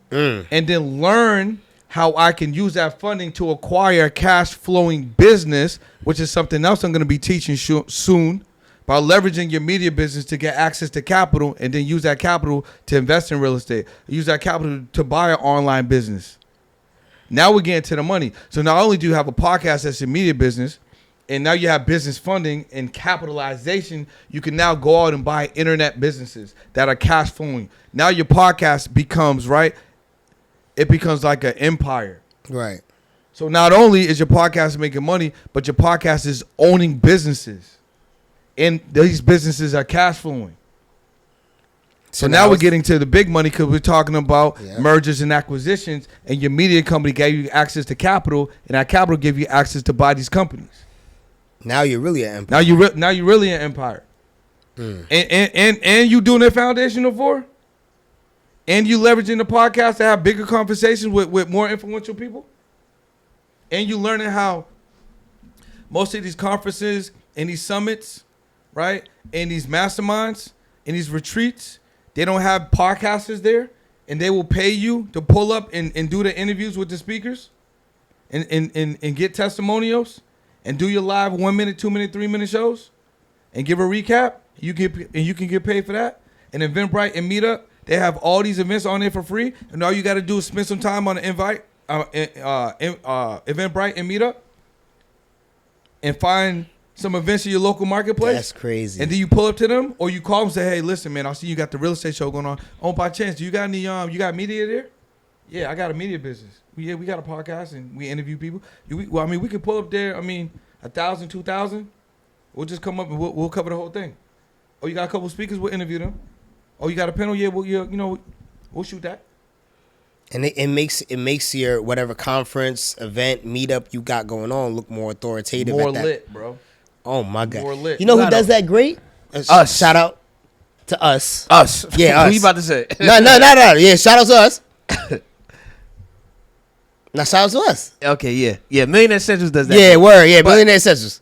[SPEAKER 1] and then learn how I can use that funding to acquire a cash flowing business, which is something else I'm going to be teaching soon. By leveraging your media business to get access to capital and then use that capital to invest in real estate. Use that capital to buy an online business. Now we're getting to the money. So not only do you have a podcast that's a media business, and now you have business funding and capitalization, you can now go out and buy internet businesses that are cash flowing. Now your podcast becomes, right? It becomes like an empire.
[SPEAKER 2] Right.
[SPEAKER 1] So not only is your podcast making money, but your podcast is owning businesses. And these businesses are cash flowing. So now we're getting to the big money because we're talking about mergers and acquisitions, and your media company gave you access to capital, and that capital gave you access to buy these companies.
[SPEAKER 2] Now you're really an empire.
[SPEAKER 1] Now you're really an empire. And you doing that foundational for? And you leveraging the podcast to have bigger conversations with more influential people? And you learning how most of these conferences and these summits, right, and these masterminds and these retreats, they don't have podcasters there, and they will pay you to pull up and do the interviews with the speakers and get testimonials and do your live 1 minute, 2 minute, 3 minute shows and give a recap. You can get paid for that. And Eventbrite and Meetup, they have all these events on there for free, and all you got to do is spend some time on the Eventbrite and Meetup and find some events in your local marketplace.
[SPEAKER 2] That's crazy.
[SPEAKER 1] And then you pull up to them, or you call them and say, "Hey, listen, man, I see you got the real estate show going on. Oh, by chance, do you got any you got media there?" Yeah, I got a media business. We got a podcast and we interview people. We could pull up there. 1,000, 2,000. We'll just come up and we'll cover the whole thing. Oh, you got a couple of speakers? We'll interview them. Oh, you got a panel? Yeah, we'll shoot that.
[SPEAKER 2] And it makes your whatever conference, event, meetup you got going on look more authoritative.
[SPEAKER 1] More lit, bro.
[SPEAKER 2] Oh my God.
[SPEAKER 1] More lit.
[SPEAKER 2] You know who does that great?
[SPEAKER 3] Us.
[SPEAKER 2] Shout out to us.
[SPEAKER 3] Us.
[SPEAKER 2] Yeah, us.
[SPEAKER 3] What you about to say?
[SPEAKER 2] No. Yeah, shout out to us. Now shout out to us.
[SPEAKER 3] Okay, yeah. Millionaire Essentials does that.
[SPEAKER 2] Yeah, word. Yeah, Millionaire Essentials.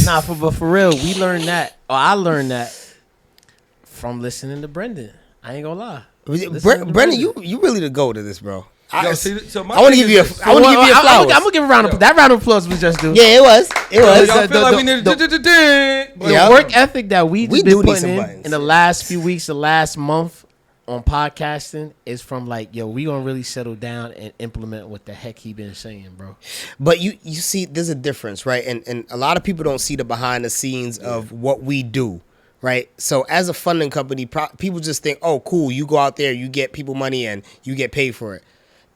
[SPEAKER 3] Nah, but for real, we learned that. Or I learned that from listening to Brendan. I ain't gonna lie.
[SPEAKER 2] Brendan, you really the GOAT to this, bro. I want to give you a flowers.
[SPEAKER 3] I'm gonna give a round of applause. That round of applause was just due.
[SPEAKER 2] Yeah, it was.
[SPEAKER 1] Y'all feel like we need
[SPEAKER 3] the work ethic that we just been putting in the last few weeks, the last month on podcasting is from like, yo, we gonna really settle down and implement what the heck he been saying, bro.
[SPEAKER 2] But you see, there's a difference, right? And a lot of people don't see the behind the scenes of what we do, right? So as a funding company, people just think, oh, cool, you go out there, you get people money, and you get paid for it.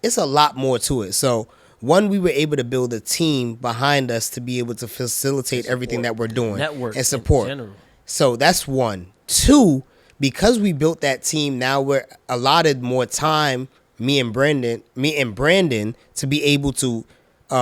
[SPEAKER 2] It's a lot more to it. So one, we were able to build a team behind us to be able to facilitate everything that we're doing.
[SPEAKER 3] Network
[SPEAKER 2] and support.
[SPEAKER 3] in general.
[SPEAKER 2] So that's one. Two, because we built that team, now we're allotted more time, me and Brandon, to be able to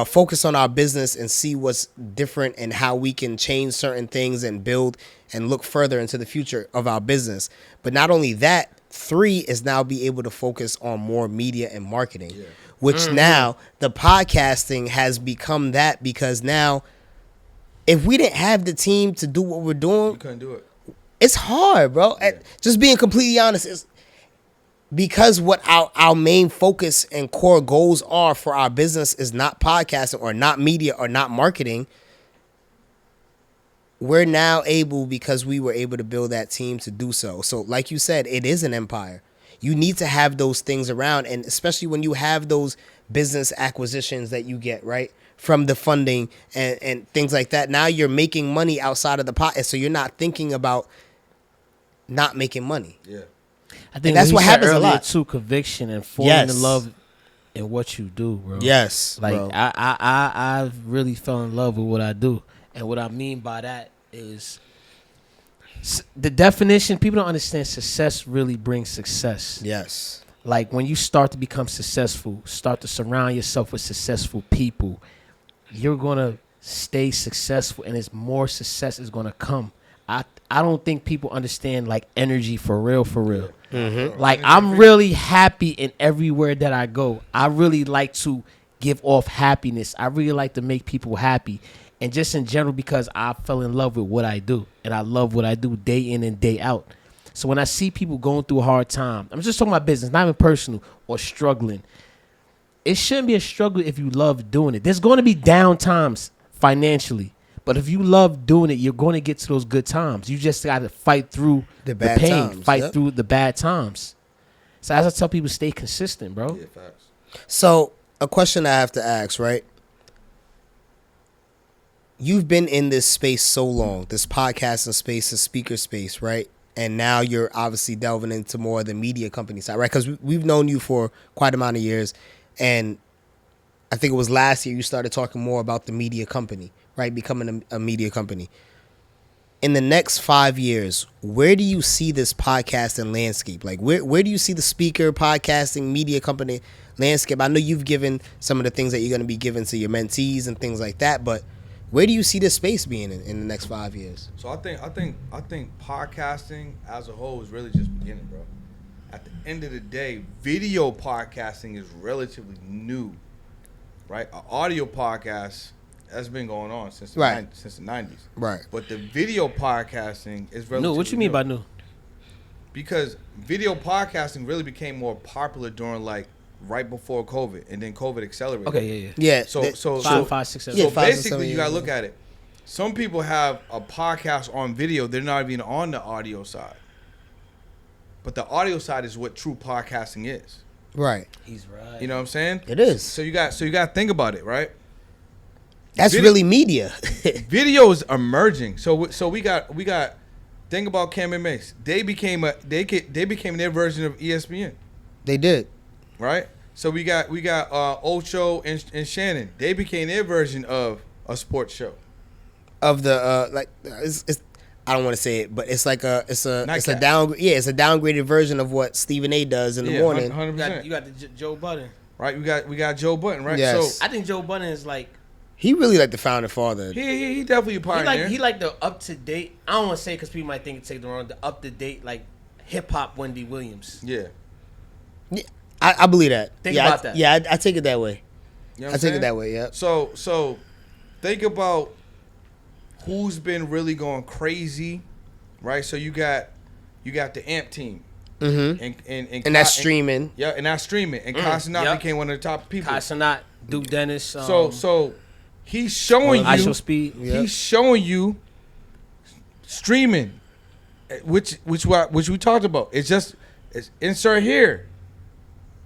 [SPEAKER 2] focus on our business and see what's different and how we can change certain things and build and look further into the future of our business. But not only that, three is now be able to focus on more media and marketing, which now the podcasting has become that, because now if we didn't have the team to do what we're doing,
[SPEAKER 1] We couldn't do it.
[SPEAKER 2] it's hard, bro. Just being completely honest, is because what our main focus and core goals are for our business is not podcasting or not media or not marketing. We're now able, because we were able to build that team to do so. So like you said, it is an empire. You need to have those things around, and especially when you have those business acquisitions that you get, right, from the funding and things like that. Now you're making money outside of the pot, so you're not thinking about not making money.
[SPEAKER 1] Yeah.
[SPEAKER 3] I think
[SPEAKER 2] that's what happens a
[SPEAKER 3] earlier
[SPEAKER 2] lot.
[SPEAKER 3] too. Conviction and falling in love in what you do, bro.
[SPEAKER 2] Yes,
[SPEAKER 3] like
[SPEAKER 2] bro.
[SPEAKER 3] I really fell in love with what I do, and what I mean by that is the definition. People don't understand success really brings success.
[SPEAKER 2] Yes.
[SPEAKER 3] Like when you start to become successful, start to surround yourself with successful people, you're gonna stay successful, and it's more success is gonna come. I don't think people understand like energy for real.
[SPEAKER 2] Mm-hmm.
[SPEAKER 3] Like I'm really happy in everywhere that I go. I really like to give off happiness. I really like to make people happy. And just in general, because I fell in love with what I do, and I love what I do day in and day out. So when I see people going through a hard time, I'm just talking about business, not even personal, or struggling. It shouldn't be a struggle if you love doing it. There's going to be down times financially. But if you love doing it, you're going to get to those good times. You just got to fight through the
[SPEAKER 2] bad
[SPEAKER 3] pain,
[SPEAKER 2] times,
[SPEAKER 3] fight through the bad times. So as I tell people, stay consistent, bro.
[SPEAKER 1] Yeah, facts.
[SPEAKER 2] So a question I have to ask, right? You've been in this space so long, this podcasting space, this speaker space, right? And now you're obviously delving into more of the media company side, right? Because we've known you for quite a amount of years. And I think it was last year you started talking more about the media company, right? Becoming a media company. In the next 5 years, where do you see this podcasting landscape? Like, where do you see the speaker, podcasting, media company landscape? I know you've given some of the things that you're going to be giving to your mentees and things like that, but where do you see this space being in the next 5 years?
[SPEAKER 1] So I think podcasting as a whole is really just beginning, bro. At the end of the day, video podcasting is relatively new, right? An audio podcast has been going on since the 90s.
[SPEAKER 2] Right.
[SPEAKER 1] But the video podcasting is relatively
[SPEAKER 3] New. What you mean by new?
[SPEAKER 1] Because video podcasting really became more popular during like right before COVID, and then COVID accelerated.
[SPEAKER 3] Okay, yeah.
[SPEAKER 2] Yeah.
[SPEAKER 1] So
[SPEAKER 3] Five, 6, 7.
[SPEAKER 2] Yeah,
[SPEAKER 1] So
[SPEAKER 2] 5 to 7
[SPEAKER 1] basically, you gotta
[SPEAKER 2] years.
[SPEAKER 1] look at it. Some people have a podcast on video; they're not even on the audio side. But the audio side is what true podcasting is.
[SPEAKER 2] Right.
[SPEAKER 3] He's right.
[SPEAKER 1] You know what I'm saying?
[SPEAKER 2] It is.
[SPEAKER 1] So you got to think about it, right?
[SPEAKER 2] That's
[SPEAKER 1] Video-
[SPEAKER 2] really media.
[SPEAKER 1] Video is emerging. So we got. Think about Cam and Mace. They became their version of ESPN.
[SPEAKER 2] They did.
[SPEAKER 1] Right? So we got Ocho and Shannon. They became their version of a sports show.
[SPEAKER 2] Of the it's I don't want to say it, but it's like it's a
[SPEAKER 1] Nightcap.
[SPEAKER 2] downgraded version of what Stephen A does in the morning.
[SPEAKER 1] 100%.
[SPEAKER 3] You got the Joe Budden.
[SPEAKER 1] Right? We got Joe Button, right?
[SPEAKER 2] Yes.
[SPEAKER 1] So
[SPEAKER 3] I think Joe Budden is like
[SPEAKER 2] He really like the founding father.
[SPEAKER 1] he definitely a pioneer.
[SPEAKER 3] he like the up to date. I don't want to say because people might think it's taken the wrong. The up to date like hip hop Wendy Williams.
[SPEAKER 1] Yeah.
[SPEAKER 2] Yeah, I believe that.
[SPEAKER 3] Think
[SPEAKER 2] yeah,
[SPEAKER 3] about that.
[SPEAKER 2] Yeah, I take it that way.
[SPEAKER 1] You know what
[SPEAKER 2] I
[SPEAKER 1] I'm
[SPEAKER 2] take it
[SPEAKER 1] saying?
[SPEAKER 2] that way. Yeah.
[SPEAKER 1] So think about who's been really going crazy, right? So you got the AMP team.
[SPEAKER 2] Mm-hmm. And that's streaming.
[SPEAKER 1] Yeah, and that's streaming. And Casanat
[SPEAKER 3] Yep.
[SPEAKER 1] became one of the top people.
[SPEAKER 3] Casanat, Duke Dennis.
[SPEAKER 1] So he's showing you
[SPEAKER 3] ISO Speed.
[SPEAKER 2] Yep.
[SPEAKER 1] he's showing you streaming, which we talked about. It's insert here.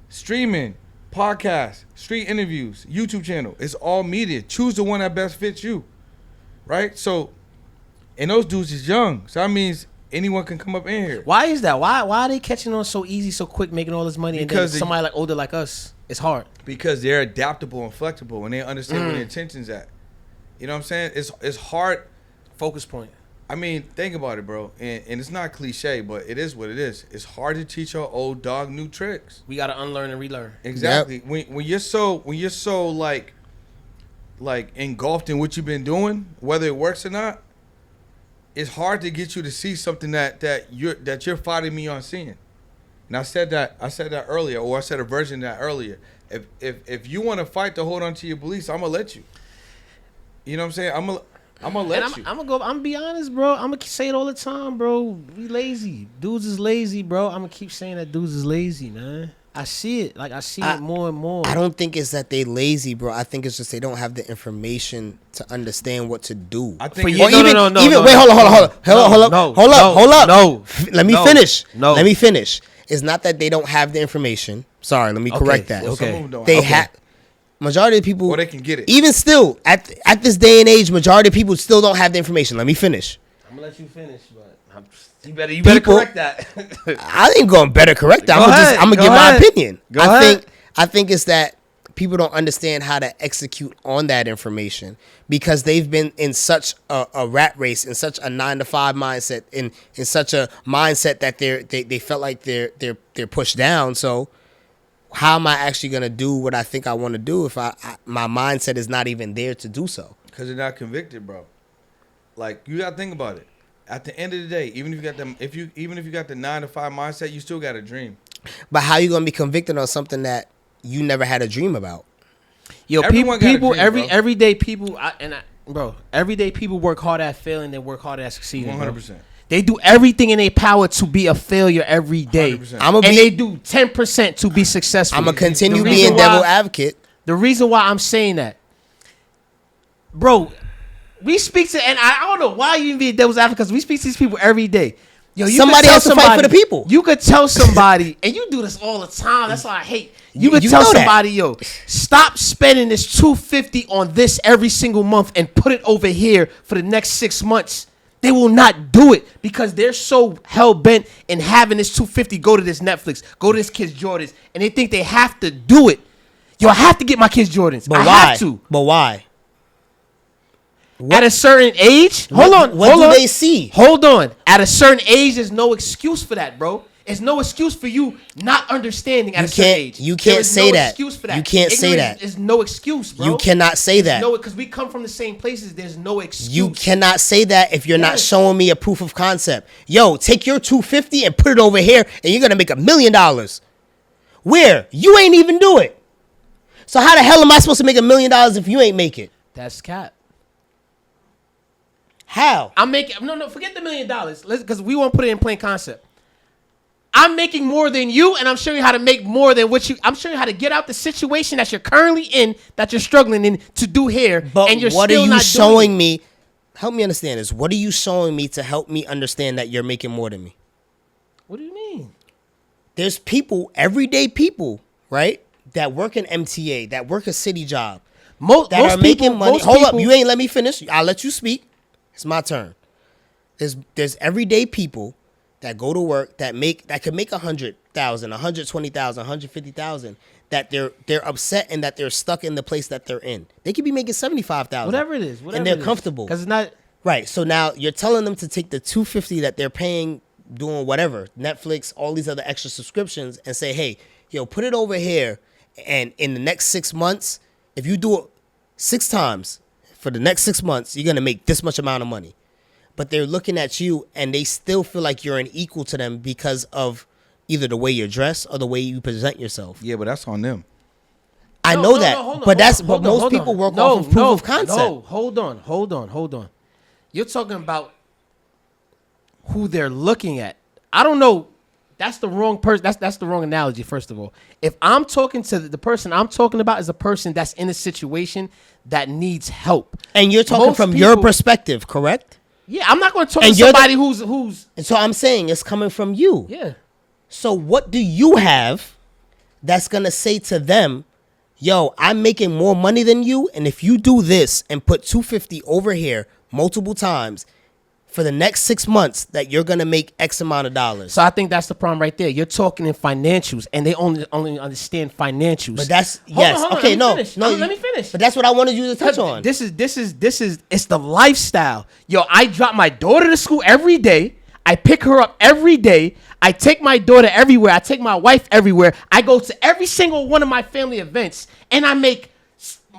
[SPEAKER 1] Streaming, podcast, street interviews, YouTube channel. It's all media. Choose the one that best fits you, right? So, and those dudes is young. So that means anyone can come up in here.
[SPEAKER 3] Why is that? Why are they catching on so easy, so quick, making all this money?
[SPEAKER 1] Because
[SPEAKER 3] and then somebody like older like us, it's hard.
[SPEAKER 1] Because they're adaptable and flexible, and they understand where their intention's at. You know what I'm saying? It's hard.
[SPEAKER 3] Focus point.
[SPEAKER 1] I mean, think about it, bro. And it's not cliche, but it is what it is. It's hard to teach our old dog new tricks.
[SPEAKER 3] We gotta unlearn and relearn.
[SPEAKER 1] Exactly. Yep. When you're so like engulfed in what you've been doing, whether it works or not, it's hard to get you to see something that you're fighting me on seeing. And I said that earlier, or I said a version of that earlier. If you want to fight to hold on to your beliefs, I'm gonna let you. You know what I'm saying? I'm gonna let you.
[SPEAKER 3] I'm gonna be honest, bro. I'm gonna say it all the time, bro. We lazy. Dudes is lazy, bro. I'm gonna keep saying that dudes is lazy, man. I see it. Like, I see it more and more.
[SPEAKER 2] I don't think it's that they lazy, bro. I think it's just they don't have the information to understand what to do.
[SPEAKER 1] I think
[SPEAKER 2] wait, hold up.
[SPEAKER 3] No.
[SPEAKER 2] Let me finish. It's not that they don't have the information. Sorry, let me correct that.
[SPEAKER 3] Okay.
[SPEAKER 2] They have. Majority of people,
[SPEAKER 1] or they can get it.
[SPEAKER 2] Even still, at this day and age, majority of people still don't have the information. Let me finish.
[SPEAKER 3] I'm gonna let you finish, but you better correct that.
[SPEAKER 2] I ain't going to better correct that. I'm gonna give my opinion. I think it's that people don't understand how to execute on that information because they've been in such a rat race, in such a 9-to-5 mindset, in such a mindset that they felt like they're pushed down. So how am I actually gonna do what I think I want to do if my mindset is not even there to do so?
[SPEAKER 1] Because you're not convicted, bro. Like, you gotta think about it. At the end of the day, even if you got the 9-to-5 mindset, you still got a dream.
[SPEAKER 2] But how you gonna be convicted on something that you never had a dream about?
[SPEAKER 3] Yo,
[SPEAKER 1] Everyone
[SPEAKER 3] people,
[SPEAKER 1] got a dream,
[SPEAKER 3] everyday people, everyday people work hard at failing. They work hard at succeeding.
[SPEAKER 1] 100%.
[SPEAKER 3] They do everything in their power to be a failure every day.
[SPEAKER 1] 100%.
[SPEAKER 3] They do 10% to be successful.
[SPEAKER 2] I'm gonna continue being devil advocate.
[SPEAKER 3] The reason why I'm saying that, bro, we speak to, and I don't know why you even be a devil's advocate, because we speak to these people every day. Yo,
[SPEAKER 2] somebody has to fight for the people.
[SPEAKER 3] You could tell somebody, and you do this all the time. That's why I hate. You could tell somebody, yo, stop spending this $250 on this every single month and put it over here for the next 6 months. They will not do it because they're so hell bent in having this $250 go to this Netflix, go to this kid's Jordans, and they think they have to do it. Yo, I have to get my kids Jordans.
[SPEAKER 2] But
[SPEAKER 3] I
[SPEAKER 2] why?
[SPEAKER 3] have to.
[SPEAKER 2] But why?
[SPEAKER 3] At a certain age, hold on.
[SPEAKER 2] What do they see?
[SPEAKER 3] Hold on. At a certain age, there's no excuse for that, bro. There's no excuse for you not understanding at a certain age.
[SPEAKER 2] You can't say that.
[SPEAKER 3] Excuse for that.
[SPEAKER 2] You can't say that.
[SPEAKER 3] There's no excuse, bro.
[SPEAKER 2] You cannot say that.
[SPEAKER 3] No, because we come from the same places. There's no excuse.
[SPEAKER 2] You cannot say that if you're not showing me a proof of concept. Yo, take your $250 and put it over here, and you're gonna make $1 million. Where? You ain't even do it. So how the hell am I supposed to make $1 million if you ain't make it?
[SPEAKER 3] That's cap.
[SPEAKER 2] How?
[SPEAKER 3] I'm making no. Forget the $1 million. Because we won't put it in plain concept. I'm making more than you, and I'm showing you how to make more than what you. I'm showing you how to get out the situation that you're currently in, that you're struggling in to do here.
[SPEAKER 2] But
[SPEAKER 3] and you're
[SPEAKER 2] what
[SPEAKER 3] still
[SPEAKER 2] are you
[SPEAKER 3] not
[SPEAKER 2] showing me? Help me understand this. What are you showing me to help me understand that you're making more than me?
[SPEAKER 3] What do you mean?
[SPEAKER 2] There's people, everyday people, right, that work in MTA, that work a city job, that are making money. Hold up, you ain't let me finish. I'll let you speak. It's my turn. There's everyday people that go to work that could make 100,000, 120,000, 150,000. That they're upset and that they're stuck in the place that they're in. They could be making 75,000.
[SPEAKER 3] Whatever it is,
[SPEAKER 2] and they're comfortable
[SPEAKER 3] because it's not
[SPEAKER 2] right. So now you're telling them to take the $250 that they're paying, doing whatever, Netflix, all these other extra subscriptions, and say, hey, yo, put it over here, and in the next 6 months, if you do it 6 times for the next 6 months, you're gonna make this much amount of money. But they're looking at you and they still feel like you're an equal to them because of either the way you're dressed or the way you present yourself.
[SPEAKER 1] Yeah, but that's on them.
[SPEAKER 2] I know that, but most people work off of proof of concept.
[SPEAKER 3] No, hold on. You're talking about who they're looking at. I don't know. That's the wrong person. That's the wrong analogy. First of all, if I'm talking to the person I'm talking about is a person that's in a situation that needs help,
[SPEAKER 2] and you're talking from your perspective, correct?
[SPEAKER 3] Yeah, I'm not going to talk to somebody who's.
[SPEAKER 2] And so I'm saying it's coming from you.
[SPEAKER 3] Yeah.
[SPEAKER 2] So what do you have that's gonna say to them, yo, I'm making more money than you, and if you do this and put $250 over here multiple times, for the next 6 months that you're gonna make X amount of dollars.
[SPEAKER 3] So I think that's the problem right there. You're talking in financials, and they only understand financials.
[SPEAKER 2] But that's
[SPEAKER 3] Hold on,
[SPEAKER 2] okay.
[SPEAKER 3] let me finish.
[SPEAKER 2] But that's what I wanted you to touch on.
[SPEAKER 3] This is it's the lifestyle. Yo, I drop my daughter to school every day. I pick her up every day. I take my daughter everywhere. I take my wife everywhere. I go to every single one of my family events, and I make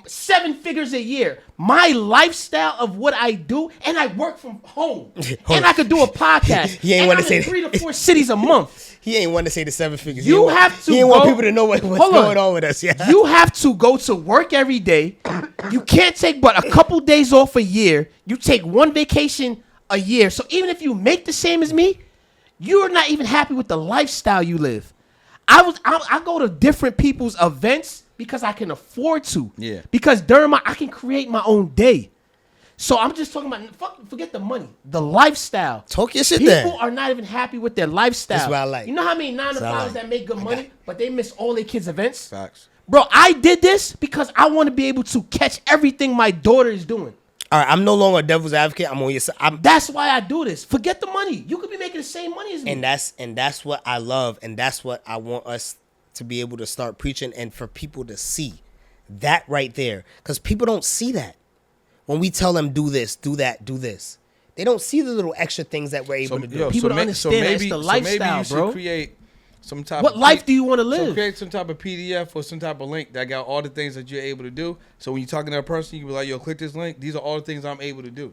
[SPEAKER 3] 7 figures a year. My lifestyle of what I do, and I work from home, and I could do a podcast.
[SPEAKER 2] He ain't
[SPEAKER 3] and
[SPEAKER 2] want to
[SPEAKER 3] I'm
[SPEAKER 2] say
[SPEAKER 3] in 3 to 4 cities a month.
[SPEAKER 2] He ain't want to say the 7 figures.
[SPEAKER 3] You have to.
[SPEAKER 2] He ain't want people to know what's going on with us. Yeah.
[SPEAKER 3] You have to go to work every day. You can't take but a couple days off a year. You take 1 vacation a year. So even if you make the same as me, you're not even happy with the lifestyle you live. I go to different people's events because I can afford to.
[SPEAKER 1] Yeah.
[SPEAKER 3] Because I can create my own day. So I'm just talking about forget the money, the lifestyle.
[SPEAKER 2] Talk your shit
[SPEAKER 3] People
[SPEAKER 2] then.
[SPEAKER 3] are not even happy with their lifestyle.
[SPEAKER 2] That's what I like.
[SPEAKER 3] You know how many 9 to
[SPEAKER 2] That's what I
[SPEAKER 3] 5s that make good money, but they miss all their kids' events?
[SPEAKER 1] Facts.
[SPEAKER 3] Bro, I did this because I want to be able to catch everything my daughter is doing.
[SPEAKER 2] All right, I'm no longer a devil's advocate. I'm on your side.
[SPEAKER 3] That's why I do this. Forget the money. You could be making the same money as me.
[SPEAKER 2] And that's what I love, and that's what I want us to be able to start preaching, and for people to see that right there, because people don't see that when we tell them do this, do that, do this. They don't see the little extra things that we're able to do.
[SPEAKER 3] People don't understand that it's the lifestyle,
[SPEAKER 1] maybe you
[SPEAKER 3] bro.
[SPEAKER 1] should create some type.
[SPEAKER 3] What life do you want to live?
[SPEAKER 1] So create some type of PDF or some type of link that got all the things that you're able to do. So when you're talking to a person, you be like, "Yo, click this link. These are all the things I'm able to do.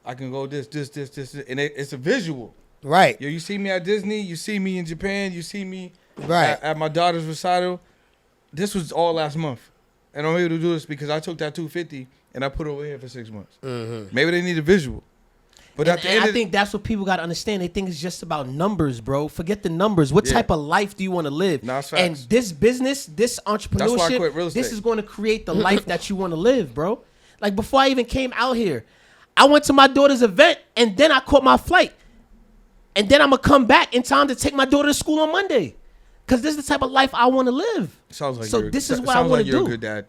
[SPEAKER 1] I can go this, and it's a visual."
[SPEAKER 2] Right.
[SPEAKER 1] Yo, you see me at Disney, you see me in Japan, you see me
[SPEAKER 2] Right.
[SPEAKER 1] at my daughter's recital. This was all last month. And I'm able to do this because I took that 250 and I put it over here for 6 months.
[SPEAKER 2] Mm-hmm.
[SPEAKER 1] Maybe they need a visual. But at the end
[SPEAKER 3] I think that's what people got to understand. They think it's just about numbers, bro. Forget the numbers. What type of life do you want to live?
[SPEAKER 1] Nah, it's facts.
[SPEAKER 3] And this business, this entrepreneurship,
[SPEAKER 1] That's why I quit real estate.
[SPEAKER 3] this is going to create the life that you want to live, bro. Like before I even came out here, I went to my daughter's event and then I caught my flight. And then I'm going to come back in time to take my daughter to school on Monday. Because this is the type of life I want to live.
[SPEAKER 1] Sounds like
[SPEAKER 3] so this is what I want to do.
[SPEAKER 1] You're a good dad.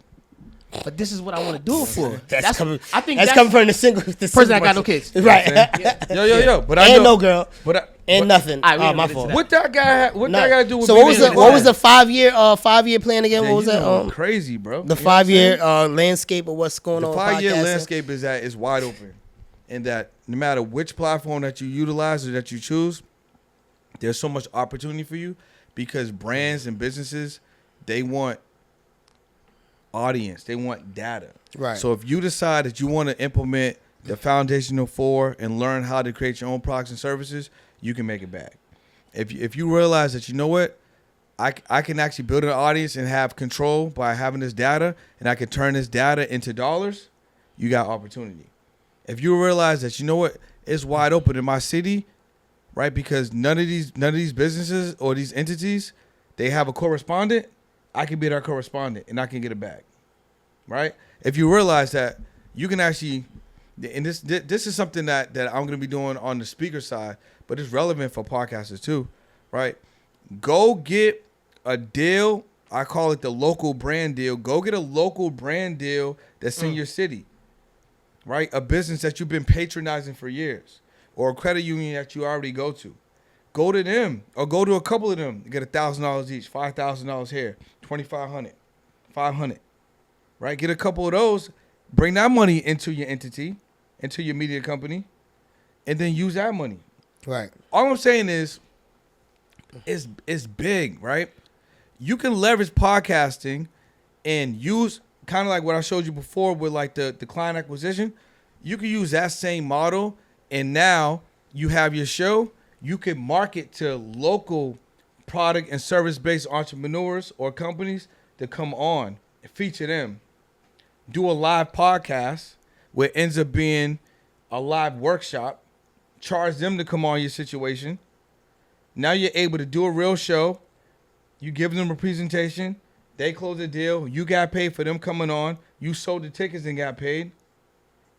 [SPEAKER 3] But this is what I want to do it for.
[SPEAKER 2] That's coming.
[SPEAKER 3] I think
[SPEAKER 2] that's coming from the single
[SPEAKER 3] person that got no kids.
[SPEAKER 2] Right.
[SPEAKER 1] Yo. But I
[SPEAKER 2] and
[SPEAKER 1] know,
[SPEAKER 2] no girl.
[SPEAKER 1] But
[SPEAKER 2] nothing.
[SPEAKER 3] All right, we
[SPEAKER 2] Oh,
[SPEAKER 3] don't
[SPEAKER 2] my
[SPEAKER 3] get into
[SPEAKER 2] fault.
[SPEAKER 3] that.
[SPEAKER 1] what that guy? What that got to do with?
[SPEAKER 2] So what was the 5-year plan again?
[SPEAKER 1] Yeah,
[SPEAKER 2] What was
[SPEAKER 1] you
[SPEAKER 2] that?
[SPEAKER 1] going crazy, bro.
[SPEAKER 2] The
[SPEAKER 1] You know what I'm
[SPEAKER 2] 5-year
[SPEAKER 1] saying?
[SPEAKER 2] landscape of what's going
[SPEAKER 1] The
[SPEAKER 2] on.
[SPEAKER 1] 5-year
[SPEAKER 2] podcasting?
[SPEAKER 1] landscape is that it's wide open, and that no matter which platform that you utilize or that you choose, there's so much opportunity for you because brands and businesses, they want audience, they want data.
[SPEAKER 2] Right.
[SPEAKER 1] So if you decide that you want to implement the foundational 4 and learn how to create your own products and services, you can make it back. If you realize that, you know what, I can actually build an audience and have control by having this data, and I can turn this data into dollars, you got opportunity. If you realize that, you know what, it's wide open in my city, right? Because none of these businesses or these entities, they have a correspondent. I can be their correspondent and I can get it back, right? If you realize that you can actually, and this is something that I'm going to be doing on the speaker side, but it's relevant for podcasters too, right? Go get a deal. I call it the local brand deal. Go get a local brand deal that's in your city, right? A business that you've been patronizing for years, or a credit union that you already go to. Go to them, or go to a couple of them. You get $1,000 each, $5,000 here, $2,500, $500, right? Get a couple of those. Bring that money into your entity, into your media company, and then use that money.
[SPEAKER 2] Right.
[SPEAKER 1] All I'm saying is, it's big, right? You can leverage podcasting and use kind of like what I showed you before with like the client acquisition. You can use that same model, and now you have your show. You can market to local product and service-based entrepreneurs or companies to come on and feature them. Do a live podcast where it ends up being a live workshop. Charge them to come on your situation. Now you're able to do a real show. You give them a presentation. They close the deal. You got paid for them coming on. You sold the tickets and got paid.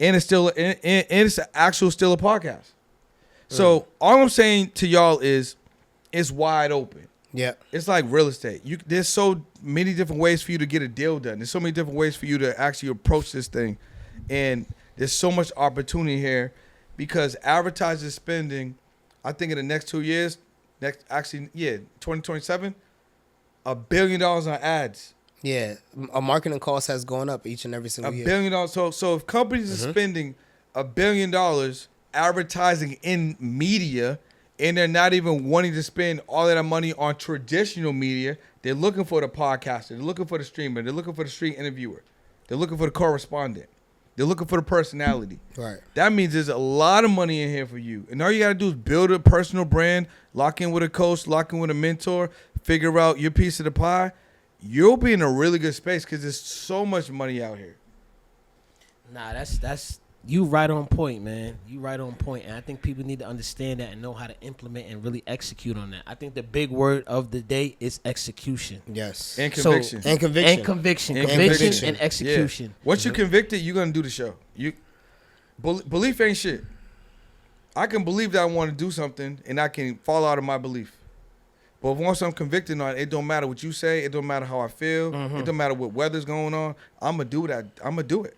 [SPEAKER 1] And it's still and it's actual still a podcast. So all I'm saying to y'all is it's wide open.
[SPEAKER 2] Yeah.
[SPEAKER 1] It's like real estate. There's so many different ways for you to get a deal done. There's so many different ways for you to actually approach this thing. And there's so much opportunity here because advertisers spending, I think in the next 2 years, 2027, $1 billion on ads.
[SPEAKER 2] Yeah, a marketing cost has gone up each and every single year.
[SPEAKER 1] $1 billion. So if companies are spending $1 billion advertising in media, and they're not even wanting to spend all of that money on traditional media, they're looking for the podcaster, they're looking for the streamer, they're looking for the street interviewer, they're looking for the correspondent, they're looking for the personality.
[SPEAKER 2] Right.
[SPEAKER 1] That means there's a lot of money in here for you. And all you got to do is build a personal brand, lock in with a coach, lock in with a mentor, figure out your piece of the pie. You'll be in a really good space because there's so much money out here.
[SPEAKER 3] Nah, that's you right on point, man. You right on point. And I think people need to understand that and know how to implement and really execute on that. I think the big word of the day is execution.
[SPEAKER 2] Yes.
[SPEAKER 1] And conviction.
[SPEAKER 2] And conviction.
[SPEAKER 3] And conviction.
[SPEAKER 1] And
[SPEAKER 3] Conviction
[SPEAKER 1] conviction.
[SPEAKER 3] and execution.
[SPEAKER 1] Yeah. Once you're convicted, you're going to do the show. Belief ain't shit. I can believe that I want to do something and I can fall out of my belief. But once I'm convicted on it, it don't matter what you say. It don't matter how I feel. It don't matter what weather's going on. I'm going to do that. I'm going to do it.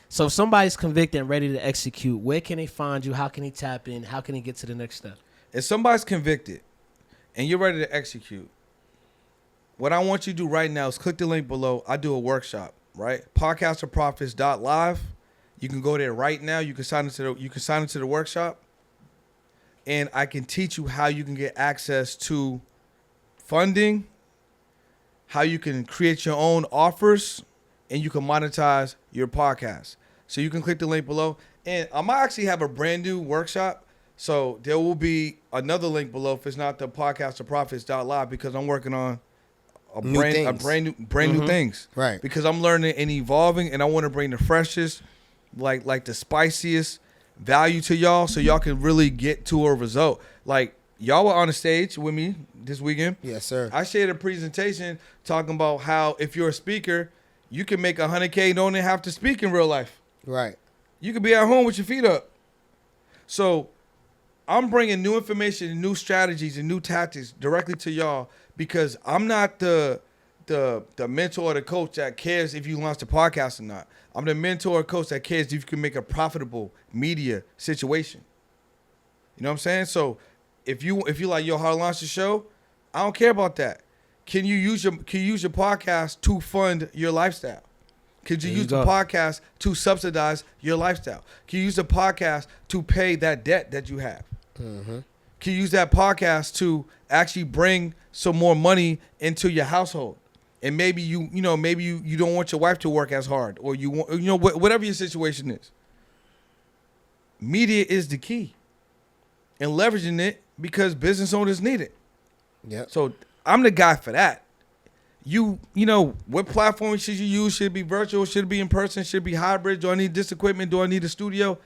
[SPEAKER 3] So if somebody's convicted and ready to execute, where can they find you? How can they tap in? How can they get to the next step?
[SPEAKER 1] If somebody's convicted and you're ready to execute, what I want you to do right now is click the link below. I do a workshop, right? Podcasterprofits.live. You can go there right now. You can sign into the workshop, and I can teach you how you can get access to funding, how you can create your own offers, and you can monetize your podcast. So you can click the link below. And I might actually have a brand new workshop. So there will be another link below if it's not the podcasterprofits.live, because I'm working on brand new things.
[SPEAKER 2] Right.
[SPEAKER 1] Because I'm learning and evolving, and I want to bring the freshest, like the spiciest value to y'all, so y'all can really get to a result. Like, y'all were on the stage with me this weekend.
[SPEAKER 2] Yes, sir.
[SPEAKER 1] I shared a presentation talking about how if you're a speaker, you can make $100K, don't even have to speak in real life.
[SPEAKER 2] Right.
[SPEAKER 1] You could be at home with your feet up. So I'm bringing new information and new strategies and new tactics directly to y'all, because I'm not the mentor or the coach that cares if you launch the podcast or not. I'm the mentor or coach that cares if you can make a profitable media situation. You know what I'm saying? So if you like, yo, how to launch the show, I don't care about that. Can you use your podcast to fund your lifestyle? Could you use the podcast to subsidize your lifestyle? Can you use the podcast to pay that debt that you have?
[SPEAKER 2] Mm-hmm.
[SPEAKER 1] Can you use that podcast to actually bring some more money into your household? And maybe you don't want your wife to work as hard, or you want, whatever your situation is. Media is the key, and leveraging it, because business owners need it.
[SPEAKER 2] Yeah.
[SPEAKER 1] So I'm the guy for that. What platform should you use? Should it be virtual? Should it be in person? Should it be hybrid? Do I need this equipment? Do I need a studio?